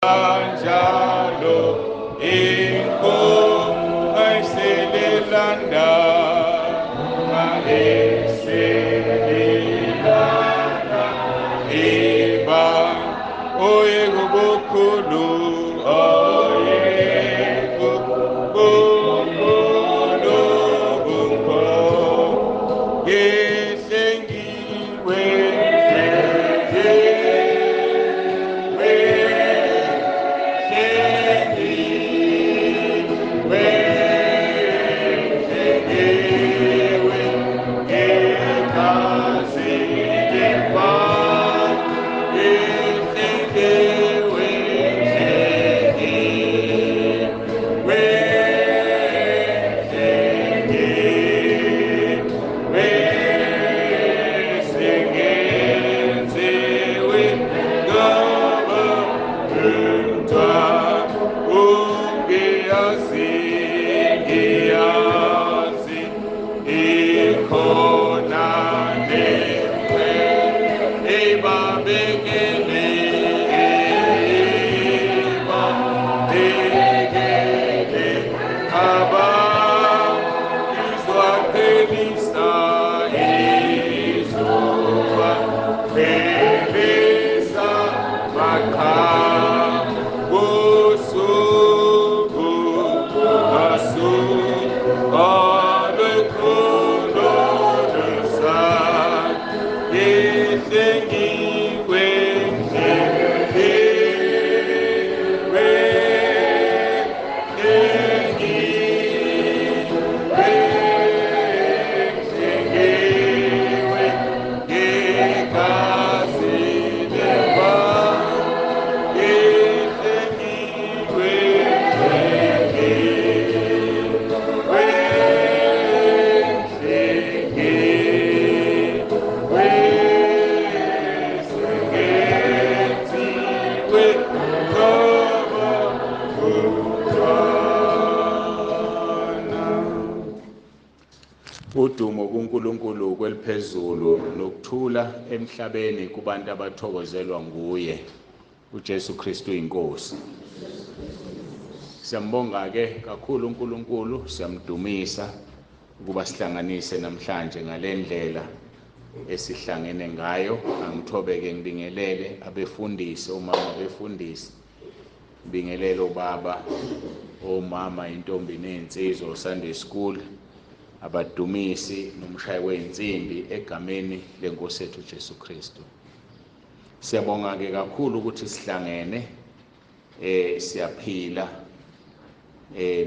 Anjalo inkomo ayiselelanda ayiselelanda iba oye kubukhulu oye kubukhulu bukho yesengiwe udumo kuNkulunkulu kweliphezulu nokuthula emhlabeni kubantu abathokozelwa nguye uJesu Kristu inkosi. Siyambonga ke kakhulu uNkulunkulu, siyamdumisa ukuba sihlanganise namhlanje ngalendlela esihlangene ngayo. Angithobeke ngibingelele abefundisi, omama befundisi, ngibingelele obaba, omama, intombi nensizwa Sunday school, abadumisi nomshayi wensimbi egameni lenkosi yethu Jesu Kristu. Siyabonga ke kakhulu ukuthi sihlangene siyaphila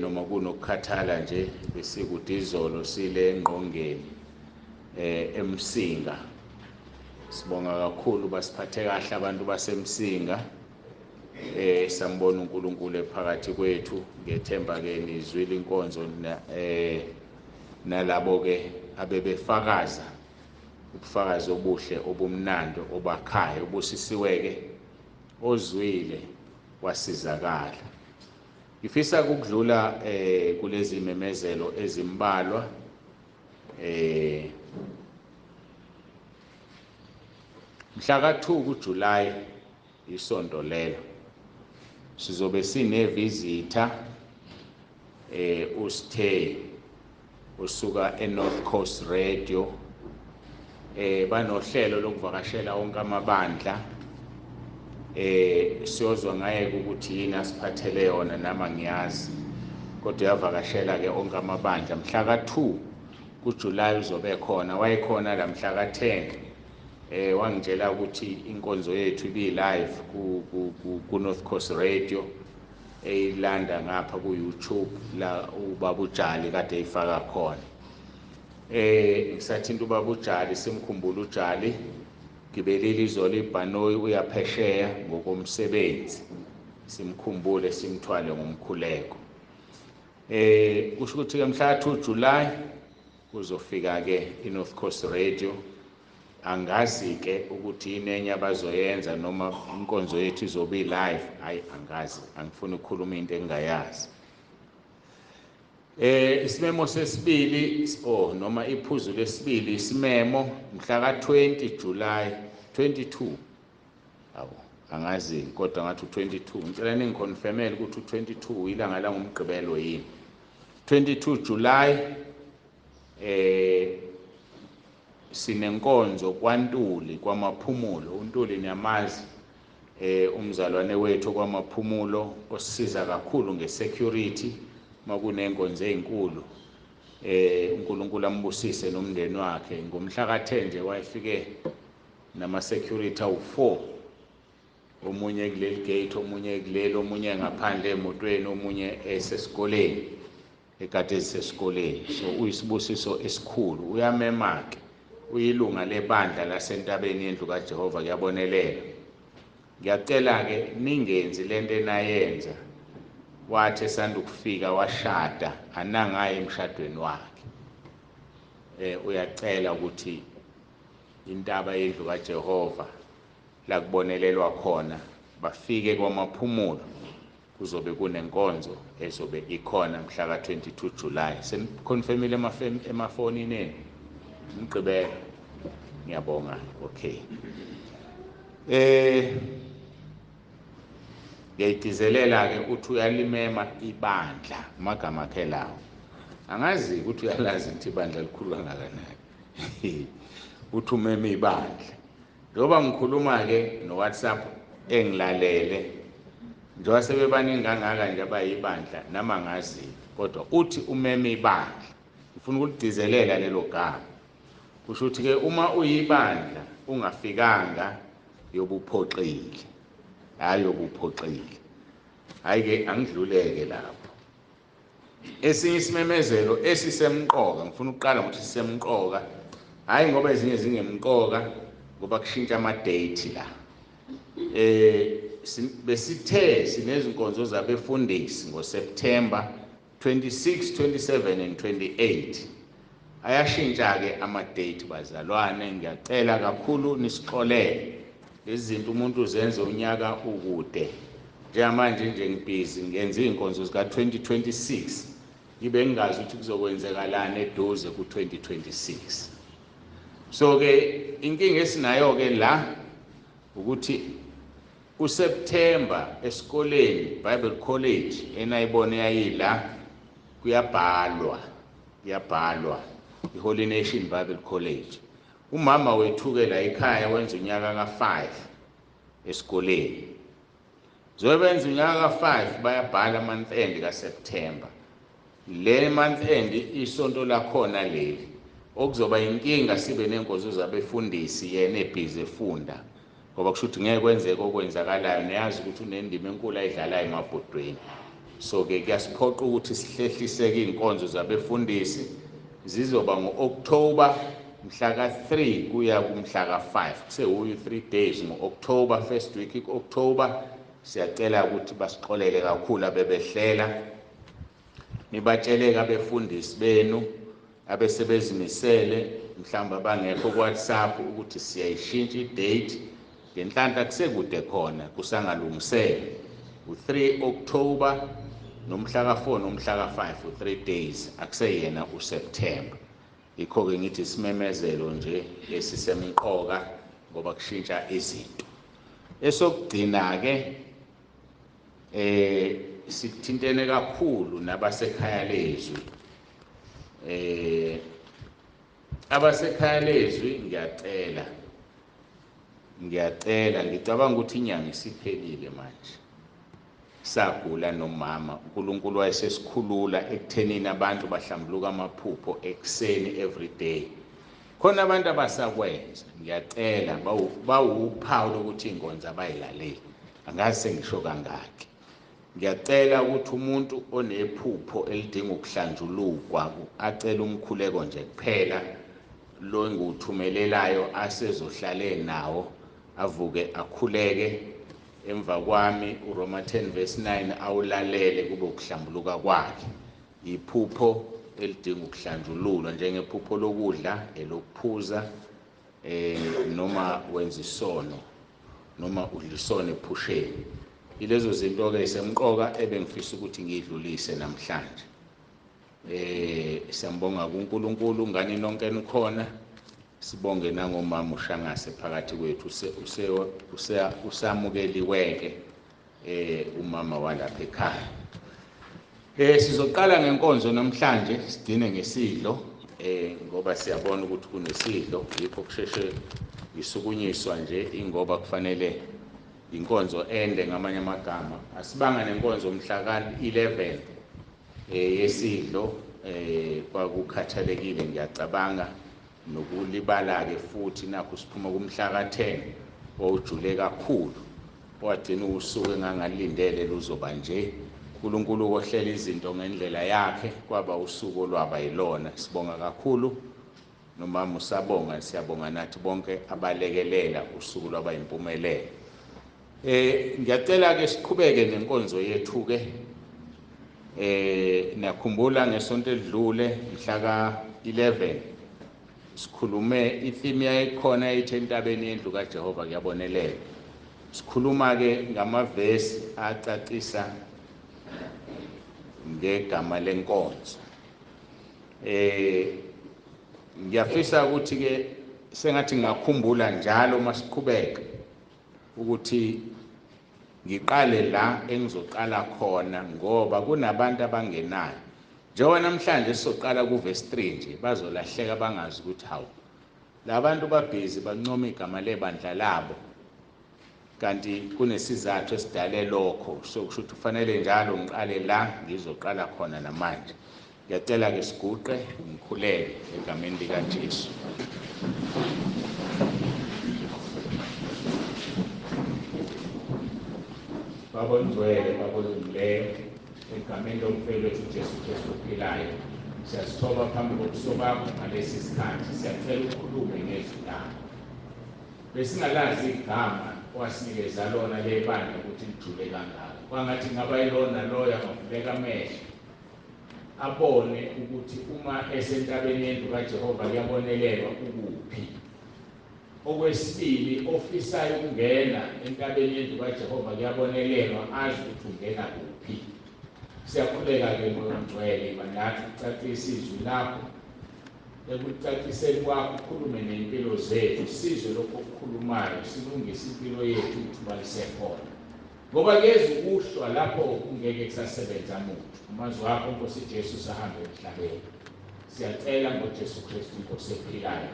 noma kunokukhathala nje besikude izolo sile engqongeni eMsinga. Sibonga kakhulu basiphathe kahle abantu baseMsinga. Sambona uNkulunkulu ephakathi kwethu, ngethemba ke nizwile inkonzo nalabo ke abebefakaza ubufakazi obuhle obumnandi obakhayo obusisiwe ke ozwile wasizakala. Ngifisa ukudlula kulezi imemezelo ezimbalwa mhla ka-2 kuJulayi isonto lelo sizobe sinevizitha uSithe usuka eNorth Coast Radio. Banohlelo lokuvakashela wonke amabandla. Siyozwa ngaye ukuthi yini asiphathele yona nama ngiyazi, kodwa yavakashela ke onke amabandla. Mhla ka-2 kuJulayi uzobe khona, wayekhona la mhla ka-10 wangitshela ukuthi inkonzo yethu ibi live ku North Coast Radio eyilanda ngapha ku YouTube la ubaba uJali kade eyifaka khona. Ngisathinta ubaba uJali, simkhumbula uJali, gibelile izolo iBhanoyi uyaphesheya ngokomsebenzi, simkhumbule simthwale ngomkhuleko. Kusho ukuthi ke mhla 2 July kuzofika ke iNorth Coast Radio. Angazi ke ukuthi inenye abazoyenza noma inkonzo yethu izobe live, hayi angazi, angifuni ukukhuluma into engayazi. Isimemo sesibili noma iphuzu lesibili isimemo mhla ka 20 July 22 angazi kodwa ngathi u22 ngicela ningiconfirmele ukuthi u22 ilanga la ngomgqibelo yini 22 July sinenkonzo kwaNtuli kwamaphumulo uNtuli niyamazi umzalwane wethu kwamaphumulo osisiza kakhulu ngesecurity makunenkonzo ezinkulu uNkulunkulu ambusise nomndeni wakhe ngomhla ka10 nje wayefike nama security awu4 omunye kuleli gate omunye kuleli omunye ngaphandle emotweni omunye esesikoleni ekade ezisesikoleni so uyisibusiso esikhulu uyamemake uyilunga lebandla laseNtabeni Yendlu KaJehova Kuyabonelelwa ngiyacela ke ningenzi lento enayenza wathi esanda ukufika washada anangaye emshadweni wakhe uyacela ukuthi intaba Yendlu KaJehova la kubonelelwa khona bafike kwamaphumulo kuzobe kunenkonzo ezobe ikhona mhla ka22 July seniconfirmile emafonini enu ngigqibela ngiyabonga okay ngiyitizelela ke uthi uyalimema ibandla amagama akhe lawo angazi ukuthi uyalazi ukuthi ibandla likhulu kangakanani uthi umema ibandla njoba ngikhuluma ke no WhatsApp engilalele njoba sebebaningi kangaka nje abayibandla nama ngazi kodwa uthi umema ibandla ngifuna ukulidizelela lelo gama kusho ukuthi ke uma uyibandla ungafikanga yobuphoxile hayi yobuphoxile hayi ke angidluleke lapho esinye isimemezelo esisemqoka ngifuna ukuqala ngokuthi sisemqoka hayi ngoba ezinye zingemqoka ngoba kushintsha ama date la besithe sinezinkonzo zabefundisi ngoSeptember 26 27 and 28 ayashintsha ke ama date bazalwane ngiyacela kakhulu nisixolele lezi zinto umuntu uzenze unyaka ukude njengamanje nje ngibhizi ngenza izinkonzo zika 2026 ngibe ngingazi ukuthi kuzokwenzekalana eduze ku2026 so ke inkinga esinayo ke la ukuthi uSeptember esikoleni Bible College enayibone yayila kuyabhalwa iHoly Nation Bible College umama wethuke la ekhaya wenza unyaka ka5 esikoleni zobenza unyaka ka5 bayabhala month end kaSeptember le month end isonto lakhona leli okuzoba inkinga sibe nenkonzo zabefundisi yena ebhizi efunda ngoba kusho ukuthi ngeke kwenzeke okwenzakalayo niyazi ukuthi unendima enkulu ayidlalayo emabhodweni so ke kuyasiphoqa ukuthi sihlehliseke izinkonzo zabefundisi zizoba ngoOctober mhla ka3 kuya kumhla ka5 kusewuyu 3 days ngoOctober first week October siyacela ukuthi basixolele kakhulu abebehlela nibatsheleke abefundisi benu abesebezimisele mhlawumbe abangekho ku WhatsApp ukuthi siyayishintsha idate ngenhlanhla kusekude khona kusangalungisele u3 October nomhla ka4 nomhla ka5 u3 days akuseyena uSeptember ikho ke ngithi simemezelo nje esisemqoka ngoba kushintsha izinto esokugcina ke sithintene kakhulu nabasekhaya lezwi abasekhaya lezwi ngiyacela ngicabanga ukuthi inyanga isiphelile manje sagula nomama uNkulunkulu wayesesikhulula ekuthenini abantu bahlambuluka amaphupho ekseni every day khona abantu abasakwenza ngiyacela bawuphawu lokuthi inkonzo abayilaleli angazi sengisho kangaki ngiyacela ukuthi umuntu onephupho elidinga ukuhlanjulukwa acela umkhuleko nje kuphela lo enguthumelelayo asezohlale nawo avuke akhuleke emva kwami uRoma 10:9 awulalele kube ukuhlambuluka kwakhe iphupho elidinga ukuhlanjululwa njengephupho lokudla elokuphuza noma wenza isono noma udlisone ephusheni ilezo zinto ke semqoka ebengifisa ukuthi ngidlulise namhlanje siyambonga kuNkulunkulu ngani nonke nikhona sibonge nangomama ushangase phakathi kwethu usamukeliweke umama walapha ekhaya. Sizoqala ngenkonzo namhlanje sigcine ngesidlo ngoba siyabona ukuthi kunesidlo yikho kusheshe isukunyiswa nje ingoba kufanele inkonzo ende ngamanye amagama. Asibanga nenkonzo mhla ka-11 yesidlo kwakukhathalekile ngiyacabanga nokulibala-ke futhi nakho siphuma kumhla ka-10 owujule kakhulu wagcina usuku engangalindele luzoba nje. uNkulunkulu kohlela izinto ngendlela yakhe kwaba usuku olwaba yilona. Sibonga kakhulu nomama usabonga, siyabonga nathi bonke abalekelela usuku lwaba impumelelo. Ngiyacela ke siqhubeke nenkonzo yethu ke. Nakhumbula ngesonto edlule mhla ka-11 sikhulume itheme yayikhona ethi entabeni yendlu kaJehova kuyabonelelwa. Sikhuluma ke ngamavesi acacisa ngegama lenkonzo. Ngiyafisa ukuthi ke sengathi ngakhumbula njalo masiqhubeka ukuthi ngiqale la engizoqala khona ngoba kunabantu abangenayo. Njengoba namhlanje sizoqala kuverse 3 nje bazolahleka bangazi ukuthi hawu labantu babhizi bancoma igama lebandla labo kanti kunesizathu esidale lokho. So kusho ukuthi kufanele njalo ngiqale la ngizoqala khona namanje. Ngiyacela ke siguqe ngikhuleke egameni likaJesu. Baba ongcwele, Baba olungileyo, egameni lomfelo wethu uJesu Kristu ophilayo, siyasithoba phambi kobuso bakho ngalesi sikhathi. Siyacela ukhulume ngezwi lakho. Besingalazi igama owasinikeza lona lebandla ukuthi lijule kangaka. Kwangathi ngaba yilona loyo angavuleka amehlo abone ukuthi uma esentabeni yendlu kaJehova kuyabonelelwa ukuphi. Okwesibili, ofisayo ukungena entabeni yendlu kaJehova kuyabonelelwa azi ukuthi ungena kuphi. Siyakhuleka ke Moya Ongcwele nathi ucacise izwi lakho. Ekucaciseni kwakho ukhulume nempilo zethu, sizwe lokho okukhulumayo, silungise impilo yethu ukuthi balisekhona. Ngoba kuyeza ukuhlwa lapho kungeke kusasebenza muntu. Amazwi akho Nkosi Jesu sahambe emhlabeni. Siyacela ngoJesu Kristu Inkosi ephilayo.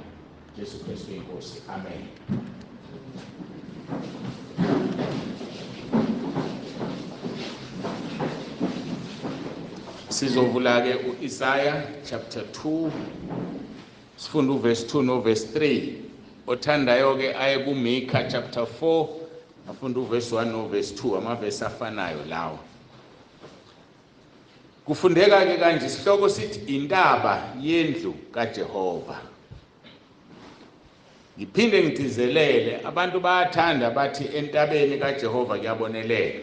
Jesu Kristu Inkosi. Amen. Sizovula ke uIsaiah chapter 2 sifunda uverse 2 noverse 3. Othandayo ke aye kuMcah chapter 4 afunda uverse 1 noverse 2, amavesi afanayo lawo. Kufundeka ke kanje isihloko sithi intaba yendlu kaJehova. Ngiphinde ngigcizelele abantu bayathanda bathi entabeni kaJehova kuyabonelelwa.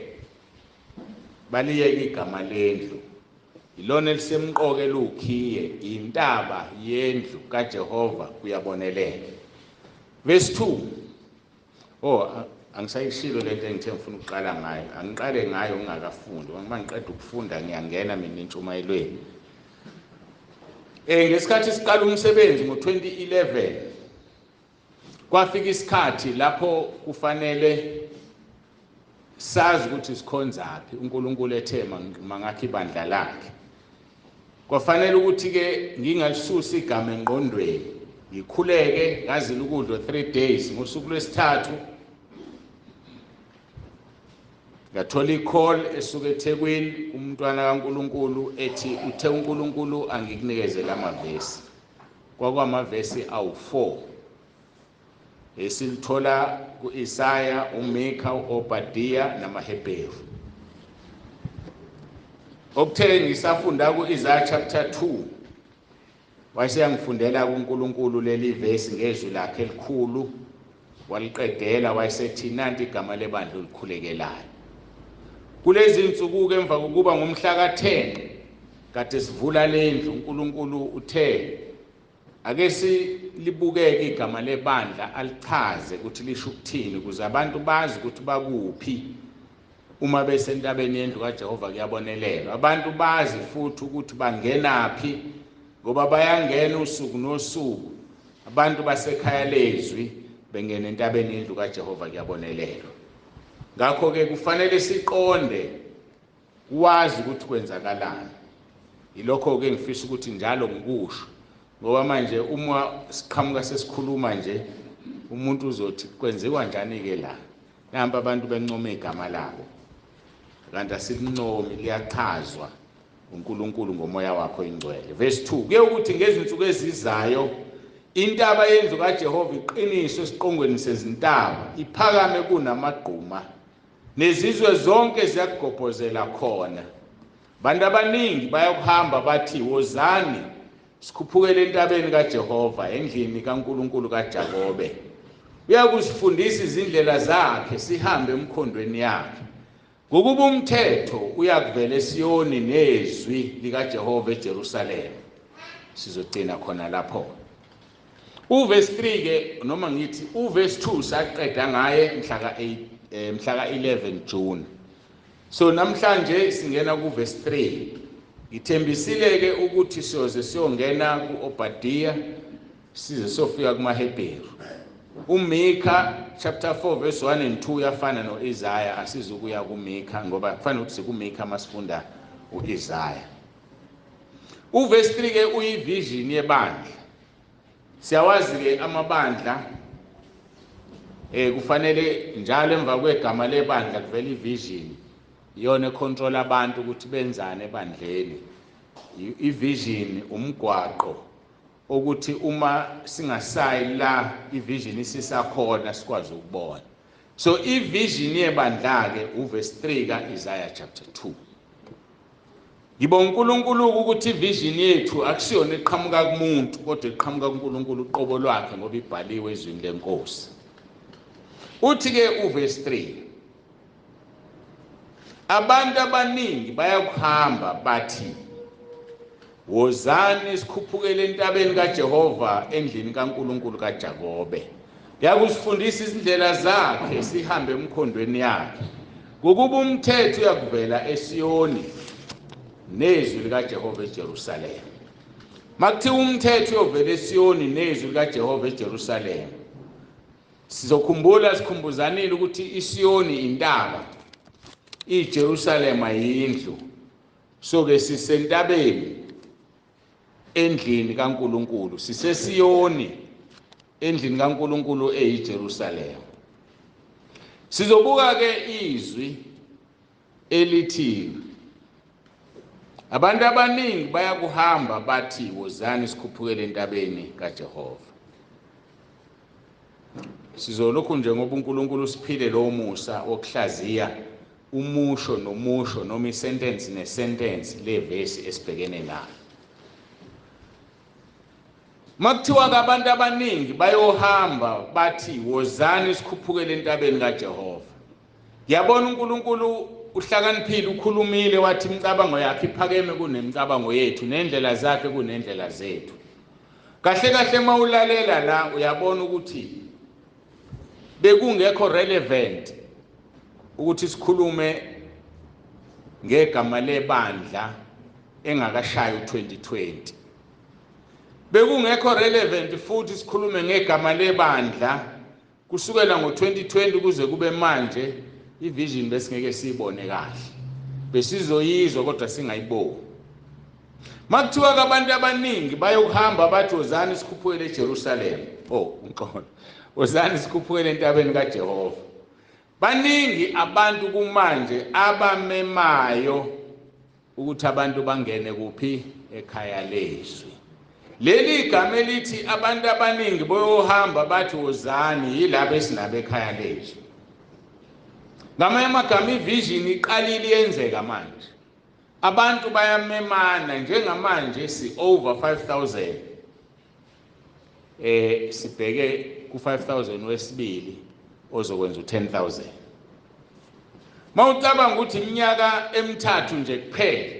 Baliyeka igama lendlu. Ilona elisemqoke lukhiye intaba yendlu kaJehova kuyabonelelwa. Verse 2. Angisayishilo lento engithe ngifuna ukuqala ngayo. Angiqale ngayo ngingakafundi. Uma ngiqeda ukufunda ngiyangena mina entshumayelweni. Ngesikhathi siqala umsebenzi ngo-2011 kwafika isikhathi lapho kufanele sazi ukuthi sikhonzaphi uNkulunkulu ethe mangakhe ibandla lakhe. Kwafanele ukuthi ke ngingalisusi igama engqondweni. Ngikhuleke ngazila ukudla 3 days. Ngosuku lwesithathu ngathola i-call esuka eThekwini umntwana kaNkulunkulu ethi uthe uNkulunkulu angikunikeze lamavesi. Kwakwamavesi awu4 esilithola kuIsaiah, uMcah, uObadiah namaHebheru. Okuthe ngisafunda kuIsaiah chapter 2 wayeseyangifundela kuNkulunkulu leli vesi ngezwi lakhe elikhulu waliqedela wayesethi nanti igama lebandla olikhulekelayo. Kulezi insuku ke emva kokuba ngomhla ka-10 kade sivula lendlu uNkulunkulu uthe ake silibukeke igama lebandla alichaze ukuthi lisho ukuthini ukuze abantu bazi ukuthi bakuphi uma besentabeni yendlu kaJehova kuyabonelelwa. Abantu bazi futhi ukuthi bangenaphi ngoba bayangena usuku nosuku abantu basekhaya lezwi bengena entabeni Yendlu KaJehova Kuyabonelelwa. Ngakho ke kufanele siqonde wazi ukuthi kwenzakalani. Ilokho ke ngifisa ukuthi njalo ngikusho ngoba manje uma siqhamuka sesikhuluma nje umuntu uzothi kwenziwa njani ke la. Namba abantu bencoma igama labo. Kanti asilincomi liyachazwa uNkulunkulu ngomoya wakhe oyingcwele. Verse 2 kuye ukuthi ngezinsuku ezizayo intaba Yendlu KaJehova iqiniswe esiqongweni sezintaba iphakame kunamagquma nezizwe zonke ziyagobhozela khona. Bantu abaningi bayakuhamba bathi wozani sikhuphukele entabeni kaJehova endlini kaNkulunkulu kaJakobe. Uyakusifundisa izindlela zakhe sihambe emkhondweni yakhe. Ngokuba umthetho uyakuvela eSiyoni nezwi likaJehova eJerusalema. Sizogcina khona lapho. Uverse 3 ke noma ngithi uverse 2 saqeda ngaye mhla ka-11 June. So namhlanje singena kuverse 3. Ngithembisile ke ukuthi siyoze siyongena kuObadiya size sofika kumaHebheru. Mcah chapter 4 verse 1 and 2 yafana noIsaiah asizukuya kuMcah ngoba kufanele ukuthi sikuMcah masifunda uIsaiah. Uverse 3 ke uyivision yebandla. Siyawazi ke amabandla kufanele njalo emva kwegama lebandla kuvela ivision iyona econtrol abantu ukuthi benzane ebandleni. Ivision umgwaqo ukuthi uma singasayi la ivision isisakhona sikwazi ukubona. So ivision yebandla ke uverse 3 kaIsaiah chapter 2. Ngibonga uNkulunkulu ukuthi ivision yethu akusiyona eqhamuka kumuntu kodwa iqhamuka kuNkulunkulu uqobo lwakhe ngoba ibhaliwe ezwini lenkosi. Uthi ke uverse 3 abantu abaningi bayakuhamba bathi wozani sikhuphukele entabeni kaJehova endlini kaNkulunkulu kaJakobe. Yakusifundisa izindlela zakhe sihambe emkhondweni yakhe. Ngokuba umthetho uyakuvela eSiyoni nezwi likaJehova eJerusalema. Makuthiwa umthetho uyovela eSiyoni nezwi likaJehova eJerusalema. Sikhumbuzanile ukuthi iSiyoni intaba, iJerusalema yindlu. So ke sisentabeni endlini kaNkulunkulu, siseSiyoni endlini kaNkulunkulu eyiJerusalema. Sizobuka ke izwi elithi abantu abaningi bayakuhamba bathi wozani sikhuphukele entabeni kaJehova. Sizolokhu nje ngoba uNkulunkulu siphile lo musa wokuhlaziya umusho nomusho noma isentence nesentence levesi esibhekene nayo. Makuthiwa abantu abaningi bayohamba bathi wozani sikhuphukele entabeni kaJehova. Yabona uNkulunkulu uhlakaniphile ukhulumile wathi imicabango yakhe iphakeme kunemicabango yethu nendlela zakhe kunendlela zethu. Kahle kahle mawulalela la uyabona ukuthi bekungekho relevant ukuthi sikhulume ngegama lebandla engakashayi u2020. Bekungekho relevant futhi sikhulume ngegama lebandla kusukela ngo2020 kuze kube manje ivision besingeke siyibone kahle. Besizoyizwa kodwa singayiboni. Makuthiwa abantu abaningi bayokuhamba bathi wozani sikhuphukele eJerusalema. Unqondo. Wozani sikhuphukele entabeni kaJehova. Baningi abantu kumanje abamemayo ukuthi abantu bangene kuphi ekhaya lezwi. Leli igama elithi abantu abaningi boyohamba bathi wozani yilabo esinabe ekhaya lezwi. Ngamanye amagama ivision iqalile yenzeka manje. Abantu bayamemana njengamanje si over 5000. Sibheke ku 5000 wesibili ozokwenza u10000. Mawucabanga ukuthi iminyaka emithathu nje kuphela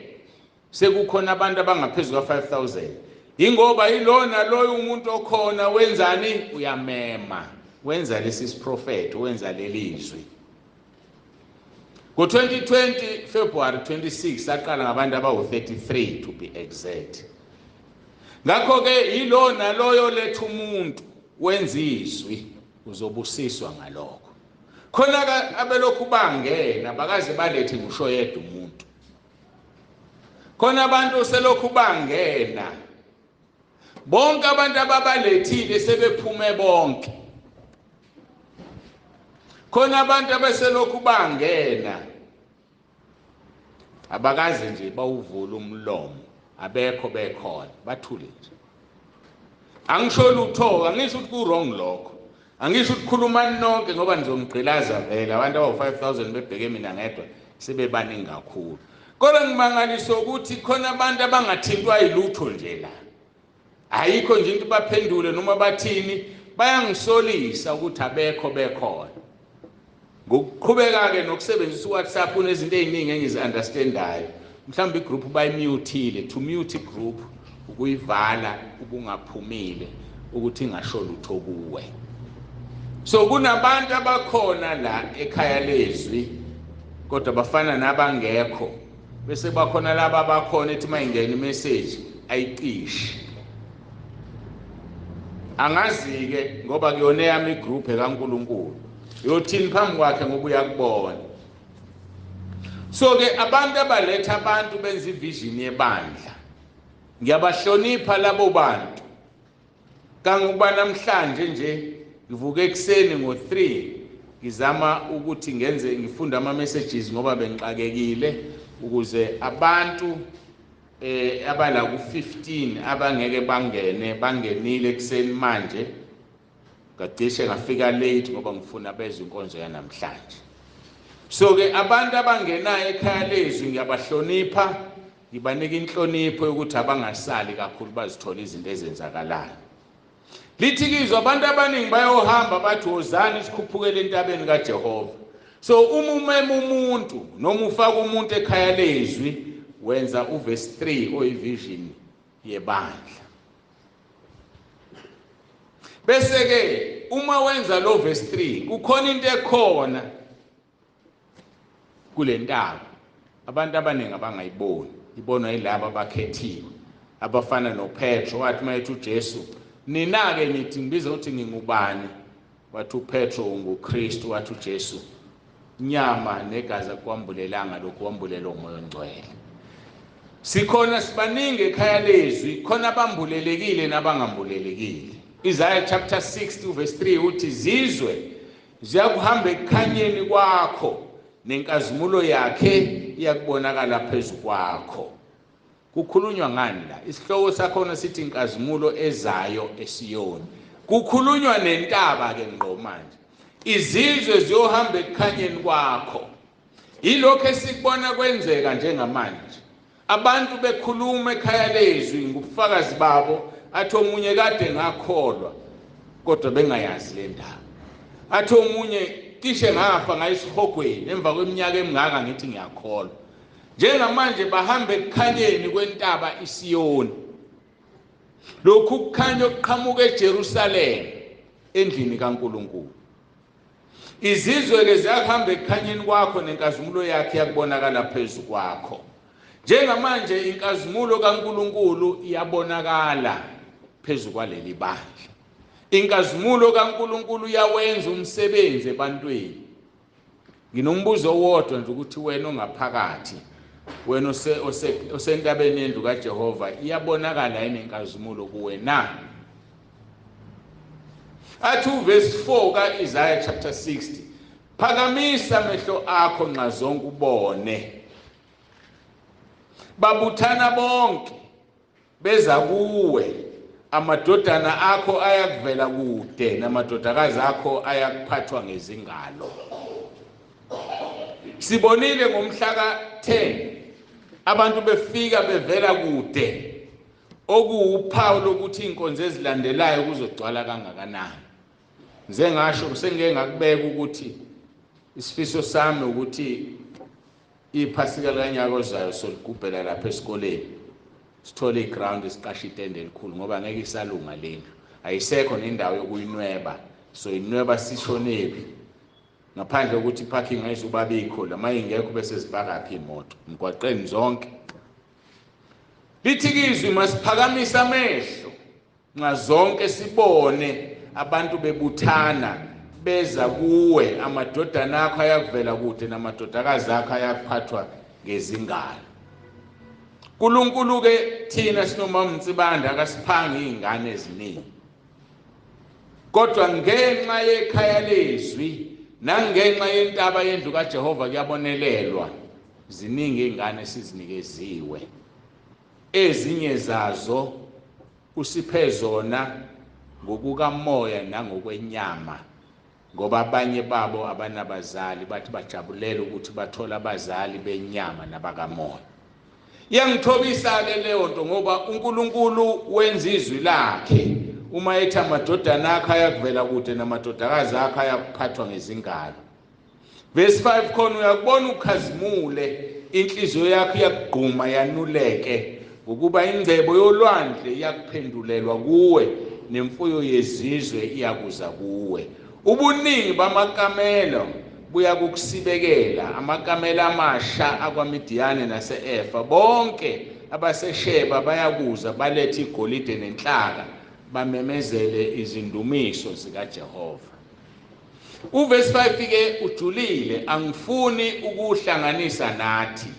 sekukhona abantu abangaphezulu ka5000. Ingoba yilona loyo umuntu okhona wenzani uyamema. Wenza lesi prophet, wenza lelizwi. Ngo2020 February 26 saqala ngabantu abawu33 to be exact. ngakho ke yilo naloyo letha umuntu wenza izwi uzobusiswa ngalokho. Khona abelokhu bangena bakaze balethe ngisho yedwa umuntu. Khona abantu selokhu bangena bonke abantu ababalethile sebephume bonke. Khona abantu abeselokhu bangena abakaze nje bawuvula umlomo, abekho bekhona bathule nje. Angisho lutho, angisho ukuthi ku wrong lokho. Angisho ukuthi khulumani nonke ngoba nizongigqilaza vele abantu abawu-5,000 bebheke mina ngedwa sebebaningi kakhulu. Kodwa ngimangaliso ukuthi khona abantu abangathintwa yilutho nje la. Ayikho nje into baphendule noma bathini, bayangisolisa ukuthi abekho bekhona. Ngokuqhubeka ke nokusebenzisa uWhatsApp kunezinto eziningi engizi-understandayo. Mhlawumbe igroup bayimutile, to mute igroup ukuyivala ubungaphumile ukuthi ingasho lutho kuwe. So kunabantu abakhona la ekhaya lezwi kodwa bafana nabangekho, bese bakhona laba abakhona ethi mayingena imessage ayiqishi. Angazi ke ngoba kuyona yami igroup ekaNkulunkulu yothini phambi kwakhe ngoba uyakubona. So ke abantu abaletha abantu benza ivision yebandla, ngiyabahlonipha labo bantu. Kangokuba namhlanje nje ngivuke ekseni ngo3 ngizama ukuthi ngifunda ama messages ngoba bengixakekile ukuze abantu abala ku15 abangeke bangenile ekseni manje kacishe ngafika late ngoba ngifuna bezwe inkonzo yanamhlanje. So ke abantu abangenayo ekhaya lezwi ngiyabahlonipha, ngibanika inhlonipho ukuthi abangasali kakhulu bazithola izinto ezenzakalayo. Lithi kizwa abantu abaningi bayohamba bathi wozani sikhuphukele entabeni kaJehova. So umumema umuntu noma ufaka umuntu ekhaya lezwi wenza uverse 3 oyivision yebandla. Bese ke uma wenza lo verse 3 kukhona into ekhona kule ntaba abantu abaningi abangayiboni, ibonwa yilabo abakhethiwe abafana noPetro. Wathi mayethi uJesu nina ke nithi ngibiza ukuthi ngingubani, wathi uPetro nguKristu, wathi uJesu nyama negazi akwambulelanga lokhu wambulelwa uMoya oNgcwele. Sikhona sibaningi ekhaya lezwi, khona abambulelekile nabangambulelekile. Isaiah chapter 60 verse 3 uthi zizwe ziyakuhamba ekukhanyeni kwakho nenkazimulo yakhe iyakubonakala phezu kwakho. Kukhulunywa ngani la? Isihloko sakhona sithi inkazimulo ezayo eSiyoni. Kukhulunywa nentaba ke ngo manje. Izizwe ziyohamba ekukhanyeni kwakho. Yilokho esikubona kwenzeka njengamanje. Abantu bekhuluma ekhaya lezwi ngobufakazi babo, athi omunye kade ngakholwa kodwa bengayazi le ndaba. Athi omunye kishe ngafa ngayisihogweni emva kweminyaka emingaka ngithi ngiyakholwa. Njengamanje bahamba ekukhanyeni kwentaba iSiyoni. Lokhu kukhanya okuqhamuka eJerusalem endlini kaNkulunkulu. Izizwe ke ziyahamba ekukhanyeni kwakho nenkazimulo yakhe yakubonakala phezu kwakho. Njengamanje inkazimulo kaNkulunkulu iyabonakala phezu kwaleli bandla. Inkazimulo kaNkulunkulu yawenza umsebenzi ebantwini. Nginombuzo wodwa nje ukuthi wena ongaphakathi, wena osentabeni yendlu kaJehova, iyabonakala yini inkazimulo kuwe na? Athi verse 4 kaIsaiah chapter 60, phakamisa amehlo akho nxa zonke ubone. Babuthana bonke beza kuwe, amadodana akho ayakuvela kude namadodakazi akho ayakuphathwa ngezingalo. Sibonile ngomhla ka10 abantu befika bevela kude, okuwuphawu lokuthi inkonzo ezilandelayo kuzogcwala kangakanani. Ngize ngasho sengeke ngakubeka ukuthi isifiso sami ukuthi iphasika lanyaka ozayo soligubhela lapha esikoleni sithole iground esiqasha itende elikhulu ngoba ngeke isalunga lendlu, ayisekho nendawo yokuyinweba. So inweba sishonephi ngaphandle ukuthi parking ayizubabikho, la mayingekho bese zipaka phi imoto emgwaqeni zonke. lithi izwi masiphakamisa amehlo nxa zonke sibone abantu bebuthana beza kuwe, amadodana akho ayakuvela kude namadodakazi akho ayaphathwa ngezingalo. uNkulunkulu ke thina sinomama Nsibande akasiphangi izingane eziningi, kodwa ngenxa yekhaya lezwi nangenxa yentaba yendlu kaJehova kuyabonelelwa ziningi izingane esizinikeziwe. Ezinye zazo usiphe zona ngokukamoya nangokwenyama, ngoba abanye babo abanabazali bathi bajabulela ukuthi bathola abazali benyama nabakamoya. Iyangithobisa ke leyo nto ngoba uNkulunkulu wenza izwi lakhe uma ethi amadodana akho ayakuvela kude namadodakazi akho ayakuphathwa ngezingalo. Verse 5 khona uyakubona ukhazimule, inhliziyo yakho iyakugquma yanuleke ukuba ingcebo yolwandle iyakuphendulelwa kuwe nemfuyo yezizwe iyakuza kuwe. Ubuningi bamakamelo buyakukusibekela, amakamela amasha akwaMidiyani nase-Efa, bonke abasesheba bayakuza balethe igolide nenhlaka bamemezele izindumiso zikaJehova. Uverse 5 ke ujulile, angifuni ukuhlanganisa nathi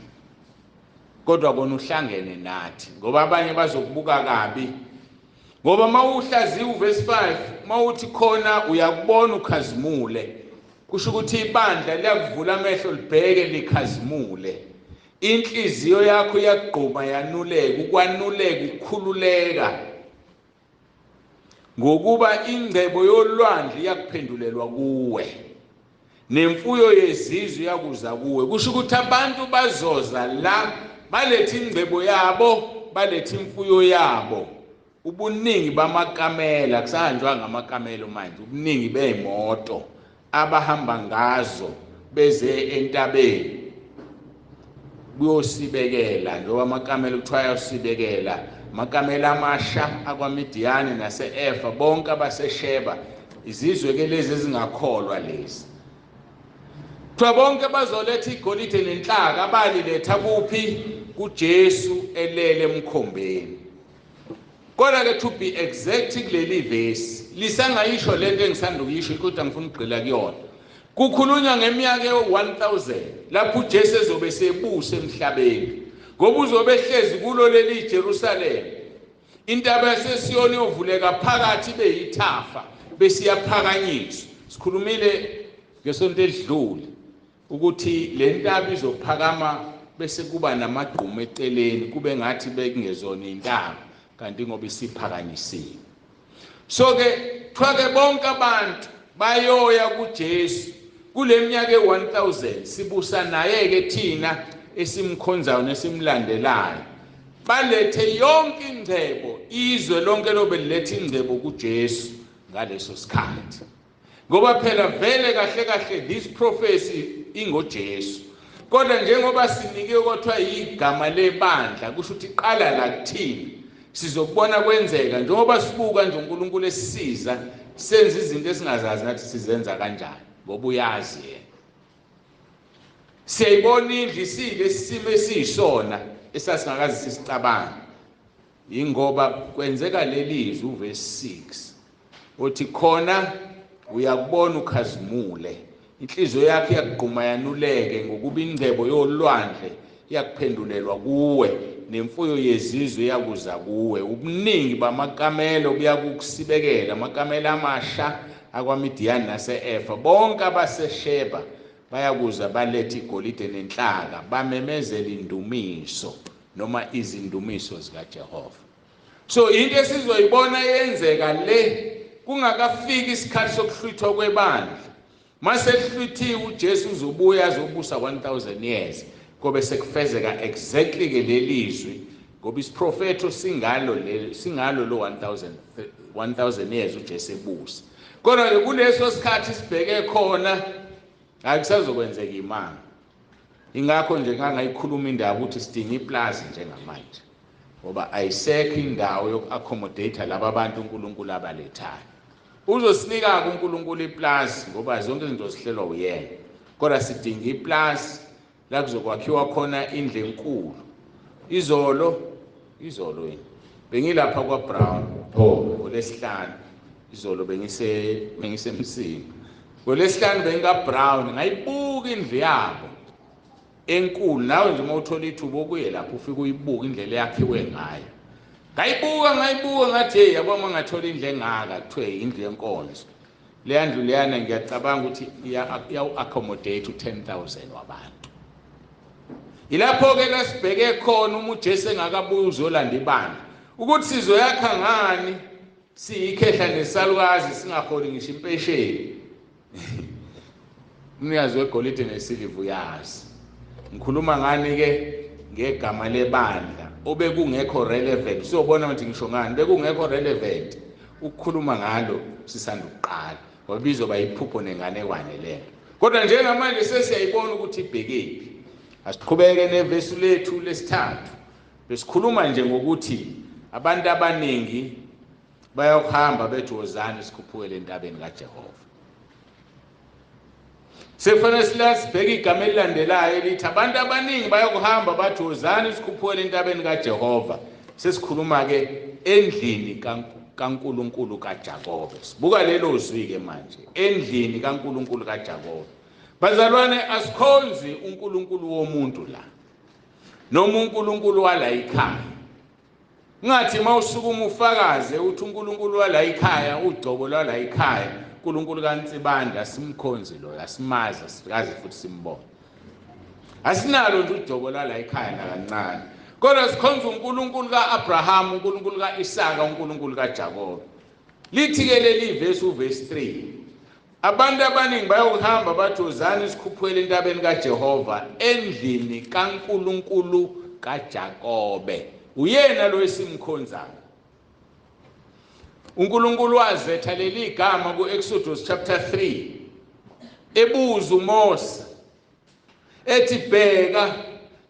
kodwa kona uhlangene nathi, ngoba abanye bazokubuka kabi. Ngoba mawuhlaziya uverse 5 mawuthi khona uyakubona ukhazimule, kusho ukuthi ibandla liyakuvula amehlo libheke likhazimule, inhliziyo yakho iyagquma yanuleka, ukwanuleka ukukhululeka ngokuba ingcebo yolwandle iyakuphendulelwa kuwe nemfuyo yezizwe iyakuza kuwe. Kusho ukuthi abantu bazoza la balethe ingcebo yabo, balethe imfuyo yabo. Ubuningi bamakamela, kusahanjwa ngamakamelo manje, ubuningi bey'moto abahamba ngazo beze entabeni kuyosibekela, njengoba amakamela kuthiwa ayosibekela, amakamela amasha akwaMidiyani nase-Efa, bonke abasesheba, izizwe ke lezi ezingakholwa lezi. Kuthiwa bonke bazoletha igolide nenhlaka, abaliletha kuphi? kuJesu elele emkhombeni. Kodwa ke to be exact kuleli verse lisangayisho lento engisanda ukuyisho, kodwa ngifuna ukugqila kuyona. Kukhulunywa ngeminyaka ye-1000 lapho uJesu ezobe sebusa emhlabeni, ngoba uzobe ehlezi kulo leli Jerusalem. Intaba yaseSiyoni yovuleka phakathi beyithafa besiyaphakanyiswa. Sikhulumile ngesonto elidlule ukuthi le ntaba izophakama bese kuba namagqumu eceleni, kube ngathi bekungezona intaba kanti ngoba isiphakanyisiwe. So ke kuthiwa bonke abantu bayoya kuJesu kule minyaka ye-1000 sibusa naye ke thina esimkhonzayo nesimlandelayo, balethe yonke ingcebo, izwe lonke lobe lilethe ingcebo kuJesu ngaleso sikhathi, ngoba phela vele kahle kahle this prophecy ingoJesu. Kodwa njengoba sinike kwathiwa igama lebandla, kusho ukuthi iqala la kuthina, sizokubona kwenzeka njengoba sibuka nje uNkulunkulu esisiza senza izinto esingazazi nathi sizenza kanjani, ngoba uyazi yena. Siyayibona indlu isile isimo esiyisona esasingakazi sisicabanga, ingoba kwenzeka lelizwi uverse 6 uthi khona uyakubona ukhazimule, inhliziyo yakho iyagquma yanuleke ngokuba ingcebo yolwandle iyakuphendulelwa kuwe nemfuyo yezizwe iyakuza kuwe. Ubuningi bamakamelo buyakusibekela, amakamela amasha akwaMidiyani nase-Efa, bonke abasesheba bayakuza balethe igolide nenhlaka bamemezela indumiso noma izindumiso zikaJehova. So into esizoyibona yenzeka le kungakafiki isikhathi sokuhlwithwa kwebandla. Mase lihlwithiwe uJesu uzobuya azobusa 1000 years, kobe sekufezeka exactly ke lelizwi, ngoba isiprofeto singalo lo 1000 years uJesu ebusa. Kodwa ke kuleso sikhathi sibheke khona akusazokwenzeka imanga. Ingakho nje ngangayikhuluma indaba ukuthi sidinga iplaza njengamanje, ngoba ayisekho indawo yoku-accommodate laba bantu uNkulunkulu abalethayo. Uzosinika uNkulunkulu iplaza ngoba zonke izinto zihlelwa uyena, kodwa sidinga iplaza la kuzokwakhiwa khona indlu enkulu. Izolo izolo yini bengilapha kwaBrown ngolesihlanu izolo bengisemsini ngolesihlanu bengaBrown ngayibuka indlu yabo enkulu nawe nje mawuthola ithuba okuye lapho ufika uyibuka indlela yakhiwe ngayo ngayibuka ngathi hey yabo mangathola indlu engaka kuthiwe indlu yenkonzo le ndlu leyana ngiyacabanga ukuthi iya accommodate u10,000 wabantu ilapho ke lasibheke khona uma uJesu engakabuyi uzolanda ibandla ukuthi sizoyakha ngani siyikhehla nesalukazi singaholi ngisho impesheni umnikazi wegolide nesiliva uyazi ngikhuluma ngani ke ngegama lebandla obekungekho relevant siyobona ukuthi ngisho ngani bekungekho relevant ukukhuluma ngalo sisanda ukuqala ngoba bizoba iphupho nenganekwane lento kodwa njengamanje sesiyayibona ukuthi ibhekephi asiqhubeke nevesi lethu lesithathu besikhuluma nje ngokuthi abantu abaningi bayokuhamba bejozana sikhuphukele entabeni kaJehova sefanele sibheke igama elilandelayo elithi abantu abaningi bayokuhamba bajozana sikhuphukele entabeni kaJehova sesikhuluma ke endlini kaNkulunkulu kaJakobe sibuka lelo zwi ke manje endlini kaNkulunkulu kaJakobe bazalwane asikhonzi uNkulunkulu womuntu la noma uNkulunkulu wala ekhaya ngathi mawusukuma ufakaze uthi uNkulunkulu wala ekhaya ugcobo lwala ekhaya uNkulunkulu kaNsibande asimkhonzi lo asimazi asikaze futhi simbone asinalo nje ugcobo lwala ekhaya nakancane kodwa sikhonza uNkulunkulu kaAbraham uNkulunkulu kaIsaka uNkulunkulu kaJakobe lithi ke leli verse uverse 3 abantu abaningi bayokuhamba bajozana sikhuphukele entabeni kaJehova endlini kaNkulunkulu kaJakobe uyena lo esimkhonzayo uNkulunkulu wazetha leli igama kuExodus chapter 3 ebuza uMose ethi bheka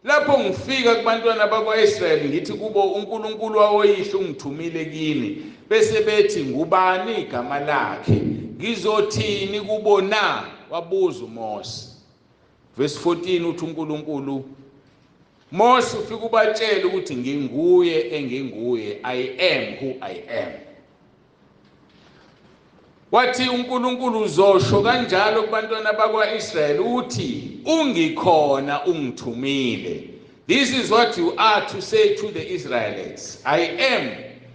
lapho ngifika kubantwana bakwaIsrayeli ngithi kubo uNkulunkulu wawoyihlo ungithumile kini bese bethi ngubani igama lakhe ngizothini kubona wabuza uMose verse 14 uthi uNkulunkulu Mose ufika ubatshela ukuthi nginguye enginguye I am who I am wathi uNkulunkulu uzosho kanjalo kubantwana bakwaIsrayeli uthi ungikhona ungithumile this is what you are to say to the Israelites I am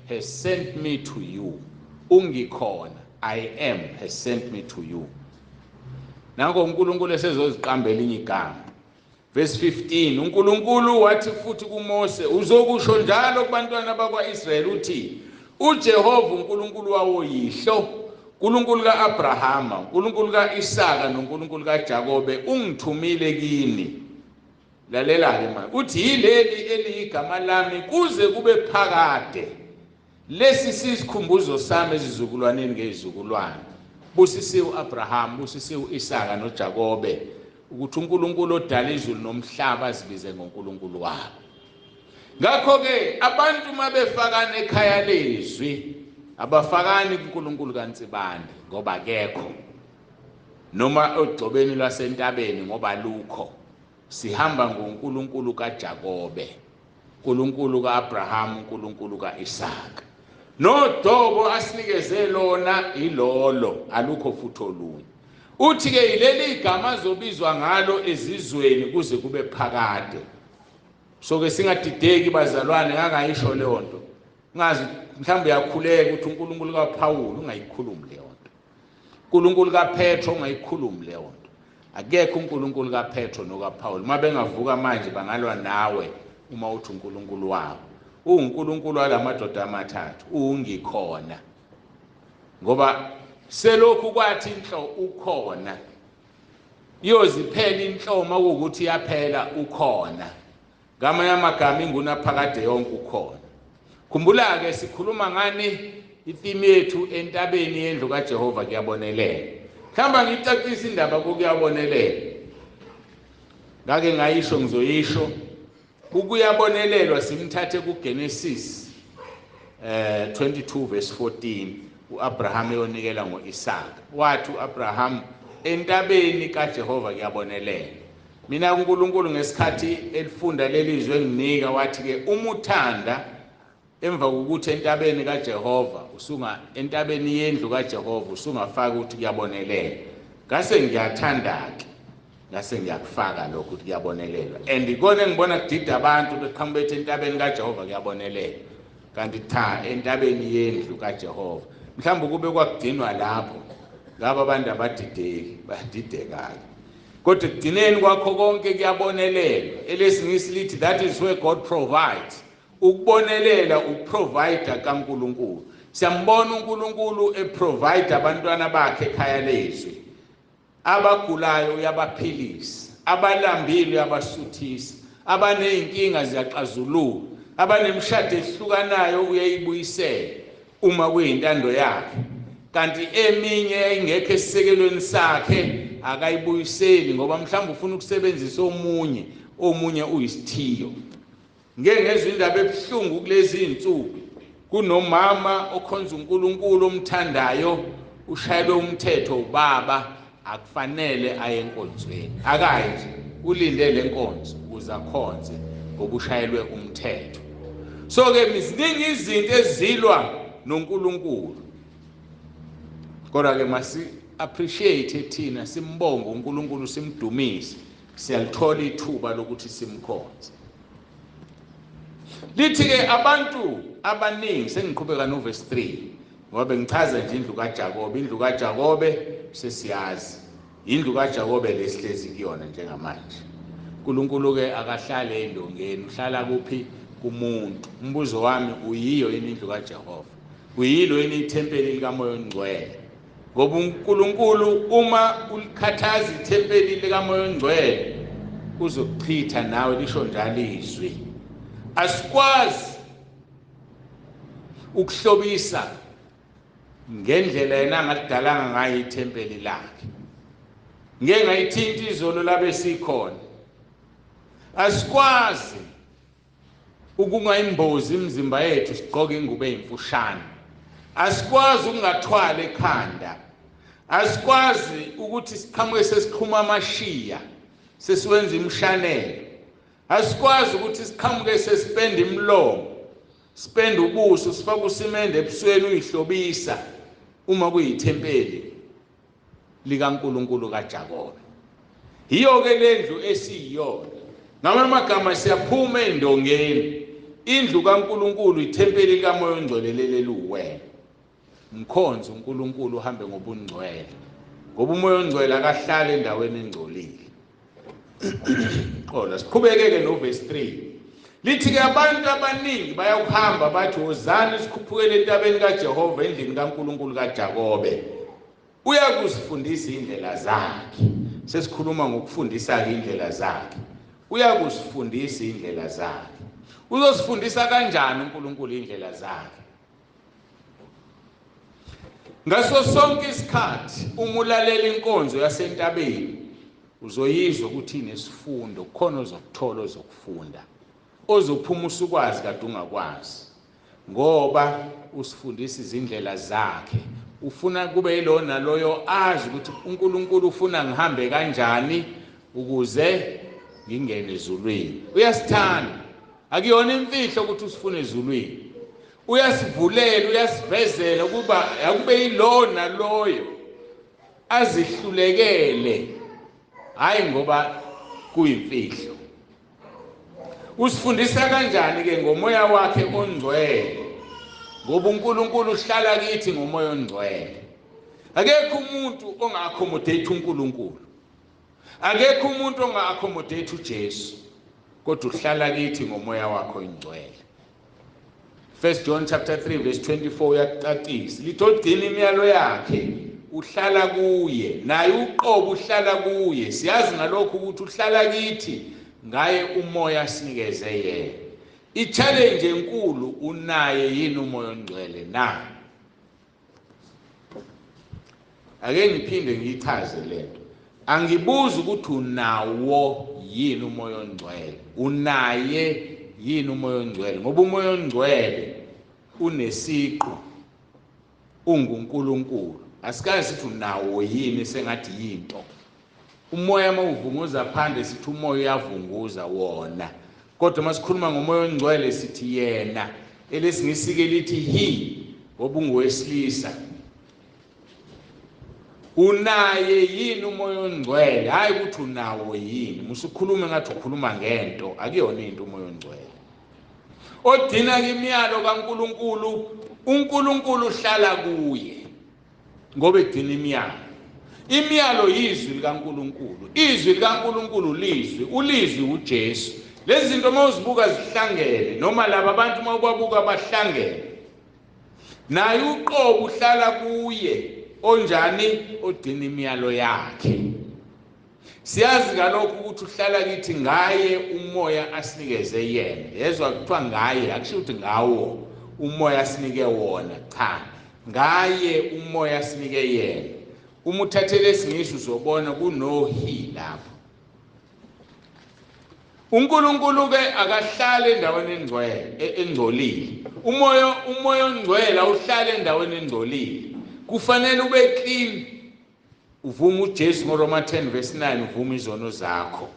has sent me to you ungikhona I am has sent me to you nango uNkulunkulu esezoziqambela igama verse 15 uNkulunkulu wathi futhi kuMose uzokusho njalo kubantwana bakwaIsrayeli uthi uJehova uNkulunkulu wawoyihlo uNkulunkulu kaAbrahama uNkulunkulu kaIsaka noNkulunkulu kaJakobe ungithumile kini lalela ke manje uthi yileli eliyigama lami kuze kube phakade lesi sikhumbuzo sami ezizukulwaneni ngezizukulwane busisiwe uAbraham busisiwe uIsaka noJakobe ukuthi uNkulunkulu odala izulu nomhlaba azibize ngoNkulunkulu wabo ngakho ke abantu mabefakana ekhaya lezwi abafakani kuNkulunkulu kaNsibande ngoba akekho noma ogcobeni lwasentabeni ngoba lukho sihamba ngoNkulunkulu kaJakobe uNkulunkulu kaAbraham uNkulunkulu kaIsaka nodobo asinikeze lona ilolo alukho futhi olunye uthi ke ileli igama zobizwa ngalo ezizweni kuze kube phakade so ke singadideki bazalwane ngangayisho leyo nto ngazi mhlawumbe uyakhuleka ukuthi uNkulunkulu kaPaul ungayikhulumi leyo nto uNkulunkulu kaPetro ungayikhulumi leyo nto akekho uNkulunkulu kaPetro nokaPaul mabengavuka manje bangalwa nawe uma uthi uNkulunkulu wabo uNkulunkulu walamadoda amathathu ungikhona ngoba selokhu kwathi inhlo ukhona iyoziphela inhloma ukuthi yaphela ukhona ngamanye amagama ingunaphakade yonke ukhona khumbula ke sikhuluma ngani itheme yethu entabeni yendlu kaJehova kuyabonelela khamba ngicacisa indaba kuyabonelela ngake ngayisho ngizoyisho ukuyabonelelwa simthathe kuGenesis 22 verse 14 uAbraham eyonikela ngoIsaka wathi uAbraham entabeni kaJehova kuyabonelela mina uNkulunkulu ngesikhathi elifunda lelizwe enginika wathi ke umuthanda emva kokuthi entabeni kaJehova entabeni yendlu kaJehova usungafaka ukuthi kuyabonelelwa. Ngase ngiyathanda ke ngase ngiyakufaka lokho ukuthi kuyabonelelwa, and ikona ngibona kudida abantu beqhamuka bethi entabeni kaJehova kuyabonelelwa kanti cha entabeni yendlu kaJehova. Mhlawumbe kube kwakugcinwa lapho laba abantu abadideki badidekayo, kodwa ekugcineni kwakho konke kuyabonelelwa. elesingisi lithi that is where God provides. Ukubonelela uprovider kaNkulunkulu. Siyambona uNkulunkulu eprovide abantwana bakhe ekhaya lezwi. Abagulayo uyabaphilisa, abalambile uyabasuthisa, abaneyinkinga ziyaxazulula, abanemishado ehlukanayo uyayibuyisela uma kuyintando yakhe, kanti eminye yayingekho esisekelweni sakhe akayibuyiseli ngoba mhlawumbe ufuna ukusebenzisa omunye uyisithiyo. Ngeke ngezwe indaba ebuhlungu kulezi insuku kunomama okhonza uNkulunkulu omthandayo ushayelwe umthetho ubaba akufanele aye enkonzweni, akayi nje ulinde lenkonzo ukuze akhonze ngoba ushayelwe umthetho. So ke ziningi izinto ezilwa noNkulunkulu, kodwa ke masi appreciate thina simbonga uNkulunkulu simdumise, siyalithola ithuba lokuthi simkhonze. Lithi ke abantu abaningi, sengiqhubeka no verse 3 ngoba bengichaza nje indlu kaJakobe. Indlu kaJakobe sesiyazi, indlu kaJakobe lesihlezi kuyona njengamanje. uNkulunkulu ke akahlale endongeni, uhlala kuphi? Kumuntu. Umbuzo wami, uyiyo yini indlu kaJehova? Uyilo yini ithempeli likaMoya oNgcwele? Ngoba uNkulunkulu uma ulikhathaza ithempeli likaMoya oNgcwele uzokuchitha nawe, lisho njalo izwi. Asikwazi ukuhlobisa ngendlela yena angadalanga ngayo ithempeli lakhe. Ngeke ngayithinta izolo labe sikhona. Asikwazi ukungayimbozi imizimba yethu sigqoke ingubo ezimfushane. Asikwazi ukungathwala ekhanda. Asikwazi ukuthi siqhamuke sesiqhuma amashiya sesiwenza imshanelo. Asikwazi ukuthi siqhamuke sesipenda imlomo, sipenda ubuso, sifaka usimende ebusweni uyihlobisa uma kuyithempeli likaNkulunkulu kaJakobe. Yiyo ke lendlu esiyiyona. Ngamagama siyaphuma endongeni. Indlu kaNkulunkulu ithempeli likaMoya oNgcwele leli uwena. Mkhonzo uNkulunkulu uhambe ngobungcwele, ngoba uMoya oNgcwele akahlala endaweni engcolile. Qola siqhubekeke no verse 3. Lithi ke abantu abaningi bayakuhamba bathi wozani sikhuphukele entabeni kaJehova, endlini kaNkulunkulu kaJakobe. Uyakusifundisa indlela zakhe. Sesikhuluma ngokufundisa indlela zakhe. Uyakusifundisa indlela zakhe. Uzosifundisa kanjani uNkulunkulu indlela zakhe? Ngaso sonke isikhathi uma ulalela inkonzo yasentabeni uzoyizwa ukuthi inesifundo, khona ozokuthola ozokufunda, ozophuma usukwazi kade ungakwazi, ngoba usifundisa izindlela zakhe. Ufuna kube yilona loyo azi ukuthi uNkulunkulu ufuna ngihambe kanjani ukuze ngingene ezulwini. Uyasithanda, akuyona imfihlo ukuthi usifune ezulwini. Uyasivulela, uyasivezela ukuba akube yilona loyo azihlulekele, hayi ngoba kuyimfihlo. Usifundisa kanjani ke? Ngomoya wakhe ongcwele, ngoba uNkulunkulu uhlala kithi ngomoya ongcwele. Akekho umuntu onga-accommodate uNkulunkulu, akekho umuntu onga-accommodate uJesu, kodwa uhlala kithi ngomoya wakhe ongcwele. 1 John chapter 3 verse 24 uyacacisa lithi ogcina imiyalo yakhe uhlala kuye, naye uqobo uhlala kuye. Siyazi ngalokho ukuthi uhlala kithi ngaye umoya sinikeze yena. I-challenge enkulu, unaye yini umoya ongcwele na? Ake ngiphinde ngiyichaze lento. Angibuzi ukuthi unawo yini umoya ongcwele, unaye yini umoya ongcwele, ngoba umoya ongcwele unesiqu, unguNkulunkulu. Asikazi sithi unawo yini sengathi yinto. Umoya mawuvunguza phandle sithi umoya uyavunguza wona, kodwa masikhuluma ngomoya ongcwele sithi yena elesingisike lithi he ngoba ungowesilisa. Unaye yini umoya ongcwele? Hayi ukuthi unawo yini. Musukhuluma ngathi ukhuluma ngento, akuyona into umoya ongcwele. Odina imiyalo kaNkuluNkulu, uNkulunkulu uhlala kuye ngoba edina imiyalo. Imiyalo yizwi likaNkuluNkulu. Izwi likaNkuluNkulu lizwi, ulizwi uJesu. Lezi zinto mawuzibuka zihlangene noma laba abantu mawubabuka bahlangene. Naye uqobo uhlala kuye. Onjani? Odina imiyalo yakhe. Siyazi ngalokho ukuthi uhlala kithi ngaye umoya asinikeze yena. Yezwa kuthiwa ngaye, akusho ukuthi ngawo umoya asinike wona, cha. Ngaye umoya asinike yena. Uma uthathele isingisho uzobona kunohi lapho. uNkulunkulu ke akahlala endaweni engcolile. Umoya ongcwele uhlala endaweni engcolile. Kufanele ube clean. Uvuma uJesu ngoRoma 10 verse 9 uvuma izono zakho.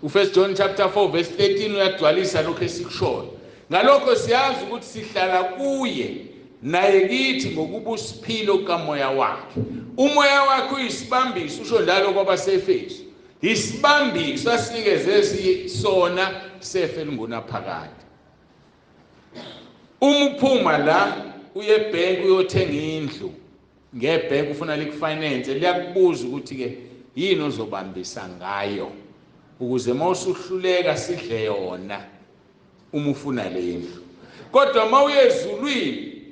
U1 John chapter 4 verse 13 uyadwalisa lokho esikushoyo. Ngalokho siyazi ukuthi sihlala kuye naye kithi ngokuba usiphilo kamoya wakhe. Umoya wakhe uyisibambiso usho njalo kwabaseFesu. Isibambiso asinikeze sona sefe lingunaphakade. Uphuma la uye ebhenki uyothenga indlu. Ngebhenki ufuna likufinance liyakubuza ukuthi ke yini ozobambisa ngayo ukuze mawusuhluleka sidle yona uma ufuna le ndlu. Kodwa mawuye ezulwini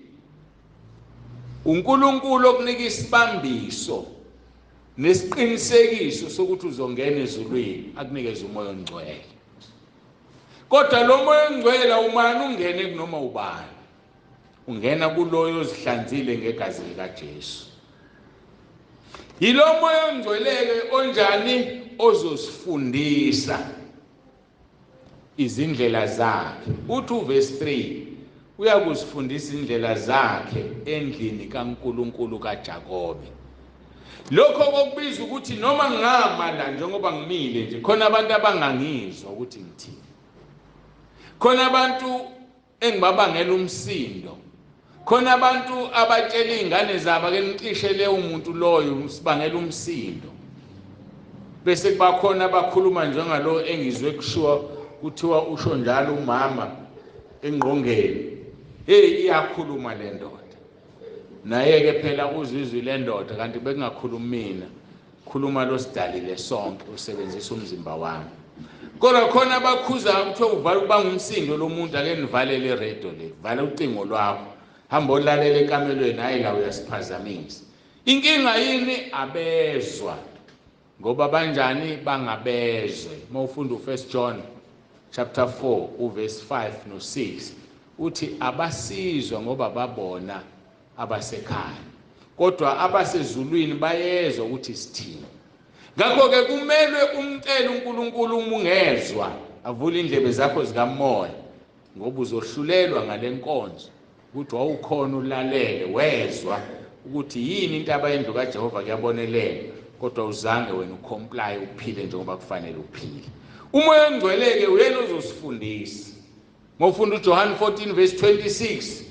uNkulunkulu okunika isibambiso nesiqinisekiso sokuthi uzongena ezulwini akunikeze umoya ongcwele. Kodwa lo moya ongcwele umani ungene kunoma ubani. Ungena kuloyo ozihlanzile ngegazi likaJesu. Yilo moya ongcweleke onjani ozosifundisa izindlela zakhe. Uthi verse 3 uyakuzifundisa indlela zakhe endlini kaNkuluNkulu kaJakobe. Lokho kokubiza ukuthi noma ngama la njengoba ngimile nje khona abantu abangangizwa ukuthi ngithini. Khona abantu engibabangela umsindo. Khona abantu abatshela izingane zabo ake niqishele umuntu loyo sibangela umsindo. Bese kubakhona abakhuluma njengalo engizwe kushiwa kuthiwa usho njalo umama engqongeni. Hey iyakhuluma le ndoda. Naye ke phela uzizwe le ndoda kanti bekungakhulumi mina. Khuluma lo sidalile sonke usebenzisa umzimba wami. Kodwa khona abakhuza kuthiwa uvala ukuba ngumsindo lo muntu ake nivalele radio le. Vala ucingo lwakho. Hamba olalela ekamelweni hayi la uyasiphazamisa. Inkinga yini? Abezwa. Ngoba banjani bangabezwe. Mawufunda u1 John chapter 4 uverse 5 no6 uthi abasizwa ngoba babona abasekhaya. Kodwa abasezulwini bayezwa ukuthi sithini. Ngakho ke kumele umcele uNkulunkulu uma ungezwa avule indlebe zakho zikamoya ngoba uzohlulelwa ngale nkonzo. Ukuthi wawukhona ulalele wezwa ukuthi yini into abayendlu kaJehova kuyabonelelwa kodwa uzange wena ucomply uphile njengoba kufanele uphile. Umoya ongcweleke uyena uzosifundisa. Mawufunda uJohn 14 verse 26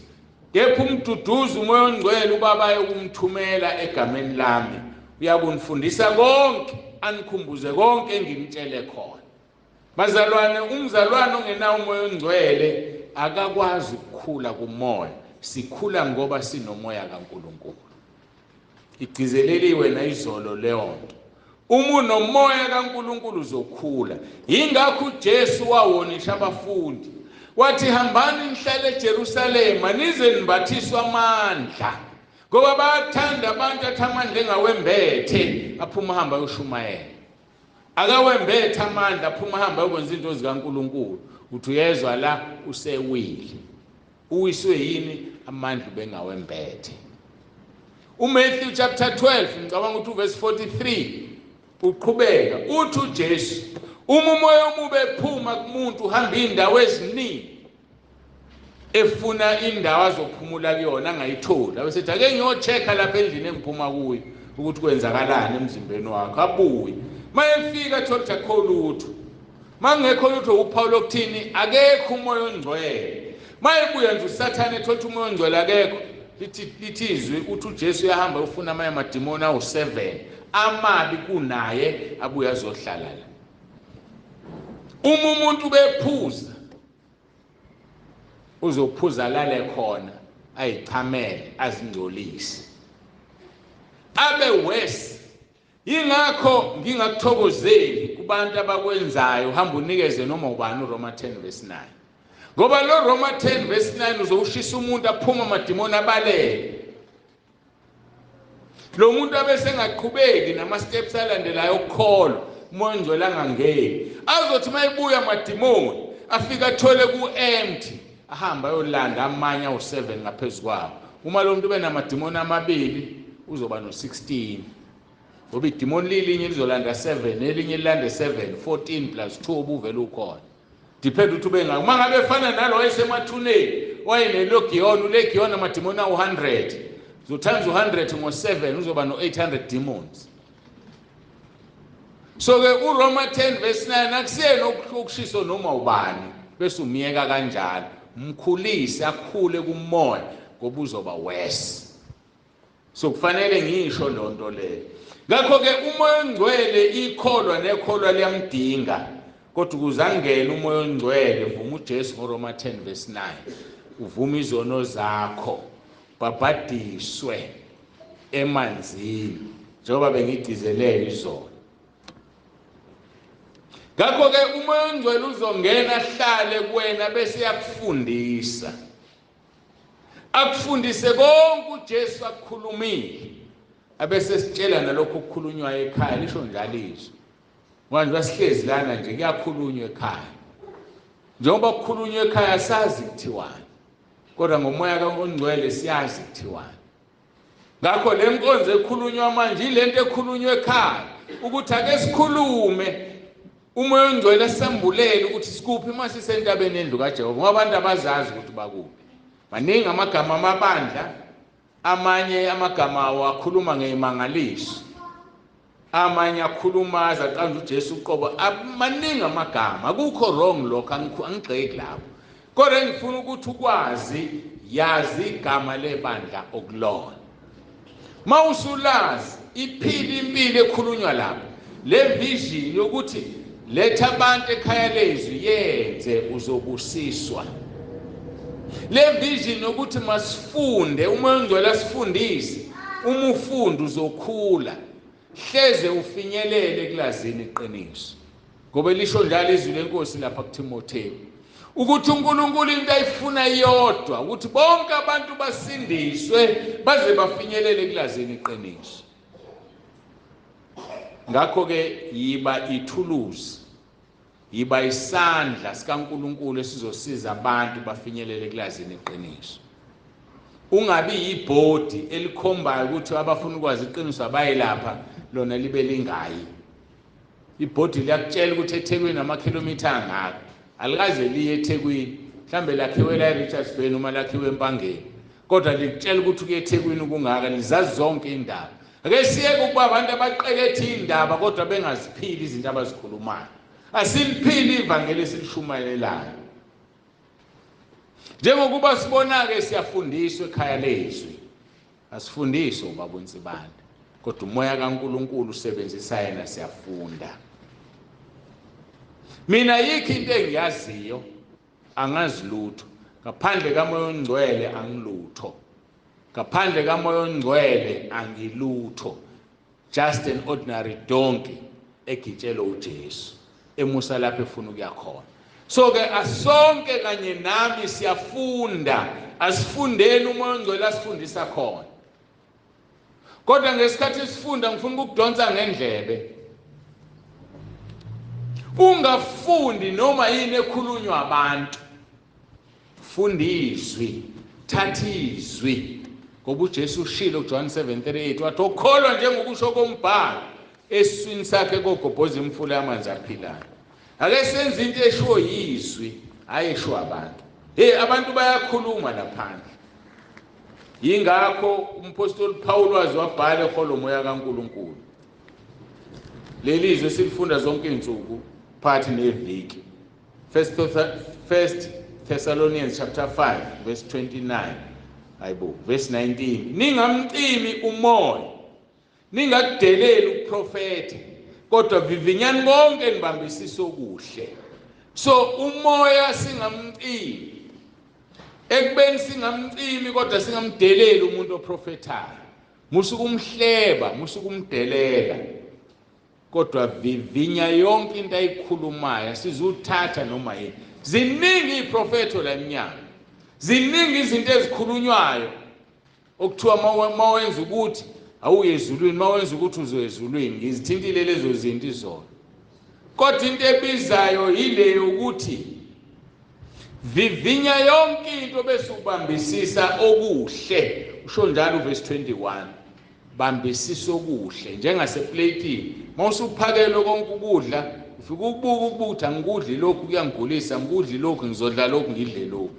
kepha umduduzi umoya ongcwele ubaba ukumthumela egameni lami uyakunifundisa konke anikhumbuze konke engimtshele khona. Bazalwane, umzalwane ongenawo umoya ongcwele akakwazi ukukhula kumoya. Sikhula ngoba sinomoya kaNkuluNkulu. Igcizeleliwe na izolo leonto. Uma unomoya kaNkuluNkulu uzokhula. Yingakho uJesu wawonisha abafundi. Wathi hambani nihlale eJerusalema nize nibathiswe amandla. Ngoba bayathanda abantu athi amandla engawembethe aphuma hamba yoshumayela. Akawembethe amandla aphuma hamba yokwenza izinto zikaNkuluNkulu. Uthi uyezwa la usewile. Uwiswe yini amandla bengawembethe. uMatthew chapter 12 ngicabanga ukuthi verse 43 uqhubeka uthi uJesu uma umoya omubi ephuma kumuntu uhamba indawo eziningi efuna indawo azophumula kuyona angayithola bese ethi ake ngiyochecka lapha endlini engiphuma kuyo ukuthi kwenzakalani emzimbeni wakhe abuye mayefika thola akho lutho mangekho lutho uPaul okuthini akekho umoya ongcwele mayebuya nje uSathane ethola umoya ongcwele akekho lithizwe uthi uJesu uyahamba ufuna amanye amadimoni awu7 amabi kunaye abuya azohlala la. Uma umuntu bephuza uzophuza lale khona ayichamele azingcolise abe wes. Ingakho ngingakuthokozeli kubantu abakwenzayo uhamba unikeze noma ubani uRoma 10:9 ngoba lo Roma 10:9 uzowushisa umuntu aphuma amadimoni abalele. Lo muntu abese ngaqhubeki nama steps alandelayo ukukholwa umoya ongcwele angangeni azothi mayibuya amadimoni afika athole ku-empty ahamba ayolanda amanye awu7 ngaphezulu kwawo. Uma lo muntu benamadimoni amabili uzoba no16 ngoba idimoni lilinye lizolanda 7 elinye lilande 7 14 plus 2 ubuvela ukhona depend ukuthi ube ngaka. Uma ngabe efana nalo wayesemathuneni wayenelogiyona ulegiyona amadimoni awu100 so times 100 ngo7 uzoba no800 demons. So ke uRoma 10:9 akusiyena okushiso noma ubani bese umiyeka kanjalo umkhulise akhule kumoya ngoba uzoba wes. So kufanele ngisho lonto leyo. Ngakho ke umoya ongcwele ikholwa nekholwa liyamdinga kodwa ukuzangena umoya ongcwele vuma uJesu ngoRoma 10:9 uvuma izono zakho babhadiswe emanzini njengoba bengidizelele izolo. Ngakho ke umoya ongcwele uzongena ahlale kuwena bese yakufundisa akufundise konke uJesu akukhulumile abese sitshela nalokho okukhulunywa ekhaya lisho njalo izwi. Manje basihlezi lana nje kuyakhulunywa ekhaya njengoba kukhulunywa ekhaya sazi kuthiwani kodwa ngomoya kaNgcwele siyazi kuthiwani. Ngakho le nkonzo ekhulunywa manje ilento ekhulunywa ekhaya ukuthi ake sikhulume umoya ongcwele asambulele ukuthi sikuphi mase sentabeni yendlu kaJehova ngoba abantu abazazi ukuthi bakuphi. Maningi amagama amabandla amanye amagama awakhuluma ngezimangaliso amanye akhuluma azaqanda uJesu uqobo maningi amagama akukho wrong lokho angigxeki lapho kodwa ngifuna ukuthi ukwazi yazi igama lebandla okulona. Mawusulazi iphila impilo ekhulunywa lapho le vision yokuthi letha abantu ekhaya lezwi yenze uzobusiswa. Le vision yokuthi masifunde umoya ongcwele asifundise uma ufunda uzokhula hleze ufinyelele ekulazini iqiniso ngoba lisho njalo izwi lenkosi lapha kuTimotheo ukuthi uNkulunkulu into ayifuna yodwa ukuthi bonke abantu basindiswe baze bafinyelele ekulazini iqiniso. Ngakho ke yiba ithuluzi yiba isandla sikaNkulunkulu esizosiza abantu bafinyelele ekulazini iqiniso. Ungabi yibhodi elikhombayo ukuthi abafuna ukwazi iqiniso abayelapha lona libe lingayi. Ibhodi liyakutshela ukuthi eThekwini amakhilomitha angaka alikaze liye eThekwini mhlambe lakhiwe la eRichards Bay noma lakhiwe eMpangeni kodwa likutshela ukuthi kuye eThekwini kungaka lizazi zonke indaba. Ake siyeke ukuba abantu abaqekethe indaba kodwa bengaziphili izinto abazikhulumayo. Asiliphili ivangeli esilishumayelayo. Njengokuba sibona ke siyafundiswa ekhaya lezwi. Asifundiswe ubaba Nsibande. Kodwa umoya kaNkulunkulu usebenzisa yena siyafunda. Mina yikho into engiyaziyo angazi lutho. Ngaphandle kamoya ongcwele angilutho. Ngaphandle kamoya ongcwele angilutho. Just an ordinary donkey egitshela uJesu. Emusa lapho efuna ukuya khona. So ke asonke kanye nami siyafunda asifundeni umoya ongcwele asifundisa khona. Kodwa ngesikhathi sifunda ngifuna ukudonsa ngendlebe. Ungafundi noma yini ekhulunywa abantu. Fundizwi, thathizwi. Ngoba uJesu ushilo kuJohn 7:38 wathi okholwa njengokusho kombhalo eswini sakhe kogobhoza imfula yamanzi aphilayo. Ake senze into esho yizwi ayesho abantu. Abantu bayakhuluma laphandle. Yingakho umpostoli Paul wazi wabhala eHolomoya kaNkulunkulu. Leli izwe silifunda zonke izinsuku phakathi neviki. First Thessalonians chapter 5 verse 29 hayibo verse 19 ningamcimi umoya ningakudeleli ukuprofetha kodwa vivinyani bonke nibambisisa okuhle. So umoya singamcimi ekubeni singamcimi kodwa singamdeleli umuntu oprofethayo musukumhleba musukumdelela kodwa vivinya yonke into ayikhulumayo sizuthatha noma yini. Ziningi iprofeto la mnyama, ziningi izinto ezikhulunywayo okuthiwa mawenza ukuthi awuye ezulwini, mawenza ukuthi uzoya ezulwini. Ngizithintile lezo zinto izona, kodwa into ebizayo yileyo ukuthi vivinya yonke into bese ubambisisa okuhle. Usho njalo verse 21 bambisisa okuhle njengaseplatini mawusuphakela konke ukudla ufika ukubuka ukuthi angikudli lokhu kuyangigulisa, ngikudli lokhu ngizodla lokhu ngidle lokhu.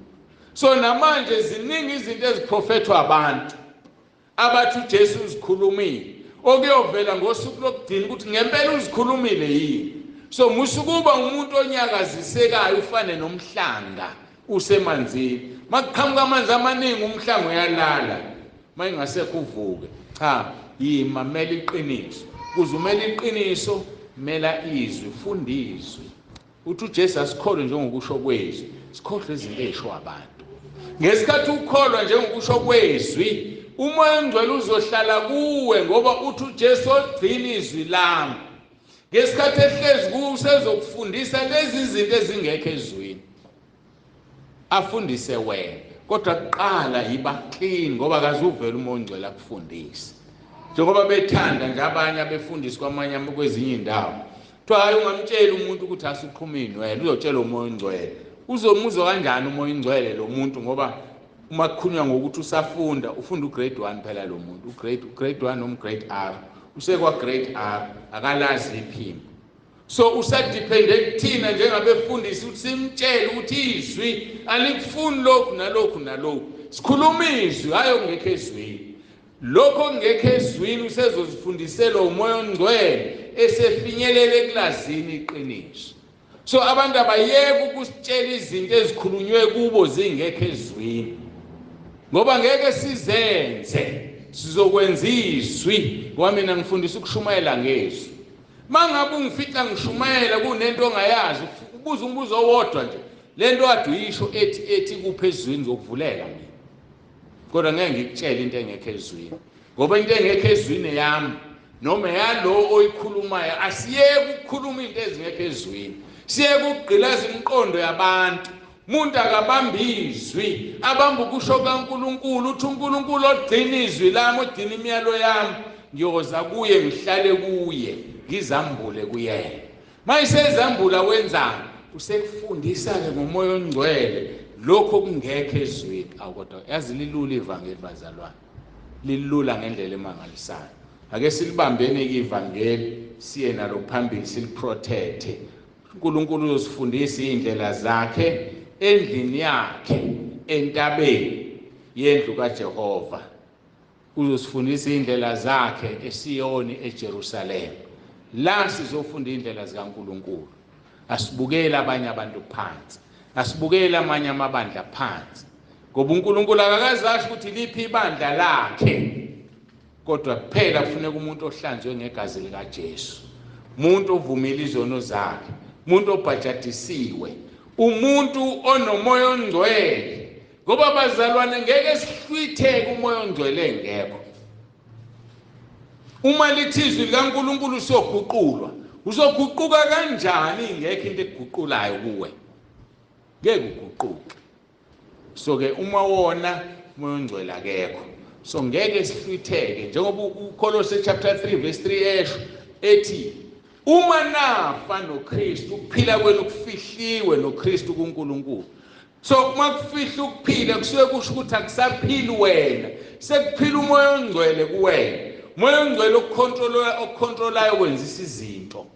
So namanje ziningi izinto eziprofethwa abantu abathi uJesu uzikhulumile okuyovela ngosuku lokugcina ukuthi ngempela uzikhulumile yini. So musukuba umuntu onyakazisekayo ufane nomhlanga usemanzini, makuqhamuka amanzi amaningi umhlanga uyalala mayingasekho uvuke. Cha, yima mele iqiniso, kuzumela iqiniso mela izwi, fundizwe. Uthi uJesu asikholwe njengokusho kwezwi, sikholwe izinto ezisho abantu. Ngesikhathi ukholwa njengokusho kwezwi, umoya ongcwele uzohlala kuwe ngoba uthi uJesu ogcina izwi lami. Ngesikhathi ehlezi kuwe usezokufundisa lezi zinto ezingekho ezwini, afundise wena. Kodwa kuqala yiba clean ngoba akazuvela umoya ongcwele akufundise. Njengoba bethanda nje abanye abefundisi kwamanye kwezinye indawo. Kuthiwa hayi ungamtshela umuntu ukuthi asuqhumini wena, uzotshela umoya ongcwele. Uzomuzwa kanjani umoya ongcwele lo muntu ngoba uma kukhulunywa ngokuthi usafunda, ufunda ugrade 1 phela lo muntu, ugrade 1 noma grade R. Usekwa grade R, akalazi iphimbo. So usadepende kuthina njengabefundisi ukuthi simtshele ukuthi izwi alikufuni lokhu nalokhu nalokhu. Sikhuluma izwi hayi ongekho ezwini. Lokho ongekho ezwini usezozifundisela umoya ongcwele esefinyelele ekulazini iqiniso. So abantu abayeke ukusitshela izinto ezikhulunywe kubo zingekho ezwini ngoba ngeke sizenze, sizokwenza izwi. Ngoba mina ngifundisa ukushumayela ngezwi. Mangabe ungifica ngishumayela kunento ongayazi, ubuza umbuzo owodwa nje, lento kade uyisho ethi kuphezwini zokuvulela mina. Kodwa ngeke ngikutshele into engekho ezwini ngoba into engekho ezwini yami noma yalo oyikhulumayo asiyeke ukukhuluma into ezingekho ezwini, siyeke ukugqilaza imiqondo yabantu. Umuntu akabamba izwi, abamba ukusho kaNkulunkulu. Uthi uNkulunkulu ogcina izwi lami, ogcina imiyalo yami, ngiyoza kuye ngihlale kuye ngizambule kuyena. Mayisezambula wenzani? Usekufundisa-ke ngomoya ongcwele lokho okungekho ezwini. Kodwa yazi lilula ivangeli bazalwane, lilula ngendlela emangalisayo. Ake silibambene ivangeli siye nalo phambili siliprotecte. uNkulunkulu uzosifundisa indlela zakhe endlini yakhe entabeni yendlu kaJehova. Uzosifundisa indlela zakhe eSiyoni eJerusalem. La sizofunda indlela zikaNkulunkulu. Asibukele abanye abantu phansi, asibukele amanye amabandla phansi ngoba uNkulunkulu akakazasho ukuthi liphi ibandla lakhe, kodwa kuphela kufuneka umuntu ohlanzwe ngegazi likaJesu, umuntu ovumile izono zakhe, umuntu obhajatisiwe, umuntu onomoya ongcwele. Ngoba bazalwane ngeke sihlwitheke umoya ongcwele ngekho. Uma lithizwi likaNkulunkulu usoguqulwa, uzoguquka kanjani ingekho into eguqulayo kuwe? Ngeke uguquke. So ke uma wona umoya ongcwele akekho, so ngeke sihlwitheke njengoba uKolose chapter 3 verse 3 esho ethi uma nafa noKristu ukuphila kwenu kufihliwe noKristu kuNkulunkulu. So uma kufihla ukuphila kusuke kusho ukuthi akusaphili wena, sekuphila umoya ongcwele kuwena. Umoya ongcwele okucontrolayo kwenzisa izinto.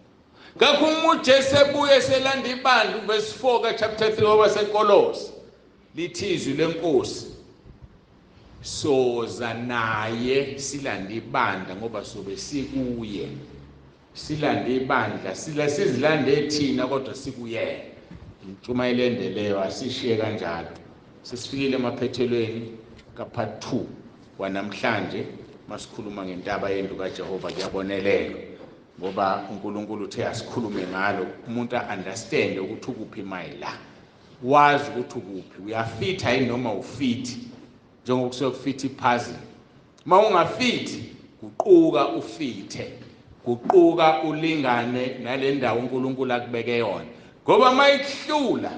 Ngakho uma uJesu ebuye selanda ibandla verse 4 ka chapter 3 wabaseKolose lithizwi lenkosi, soza naye silanda ibandla ngoba sobe sikuye. Silanda ibandla, sizilande thina kodwa sikuyena. intshumayelo endeleyo asishiye kanjalo. Sesifikile emaphethelweni ka-part 2 wanamhlanje masikhuluma ngentaba yendlu kaJehova kuyabonelelwa, ngoba uNkulunkulu uthe asikhulume ngalo, umuntu understand ukuthi ukuphi mayela, wazi ukuthi ukuphi, uyafitha yini noma ufithi, njengoba kusuke kufithi ipuzzle. Uma ungafithi guquka ufithe, guquka ulingane nale ndawo uNkulunkulu akubeke yona, ngoba mayikuhlula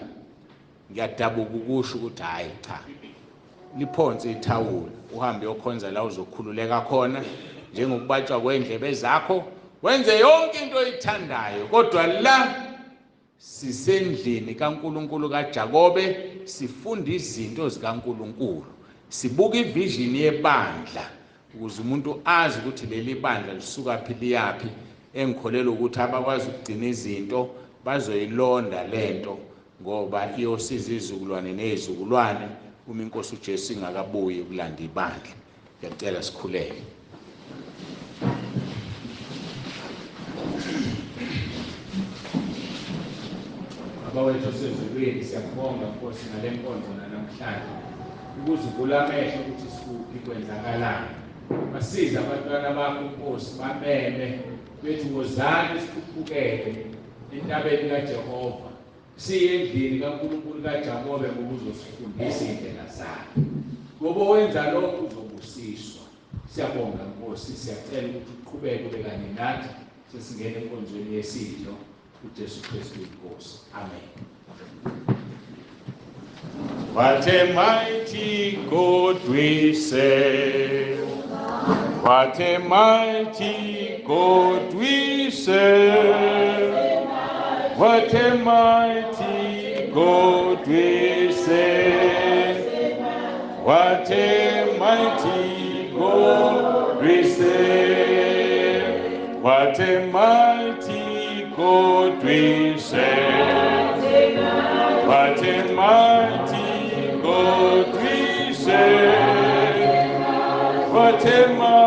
ngiyadabuka ukusho ukuthi hayi cha, liphonse ithawula uhambe yokhonza la uzokhululeka khona, njengokubatshwa kwendlebe zakho, wenze yonke into oyithandayo. Kodwa la sisendlini kaNkulunkulu kaJakobe, sifunda izinto zikaNkulunkulu, sibuka ivision yebandla, ukuze umuntu azi ukuthi leli bandla lisuka phi liyaphi. Engikholelwa ukuthi abakwazi ukugcina izinto bazoyilonda lento, ngoba iyosiza izizukulwane nezizukulwane uma inkosi uJesu ingakabuyi ukulanda ibandla. Ngiyacela sikhuleke. Baba wethu osezulwini, siyakubonga Nkosi ngale nkonzo namhlanje, ukuzivula amehlo ukuthi sikuphi kwenzakalani. Basiza abantwana bakho Nkosi, bameme bethi wozani sikhuphukele entabeni kaJehova, siye endlini kaNkulunkulu kaJakobe ngokuzosifundisa indlela zakhe. Ngoba wenza lokho uzobusiswa. Siyabonga Nkosi, siyacela ukuthi uqhubeke ube kanye nathi sesingena enkonzweni yesidlo uJesu Kristu inkosi. Amen. What a mighty God we serve. What a mighty God we serve. What a mighty God we serve. What a mighty God we serve. What a mighty God we serve. What a mighty God we serve. What a mighty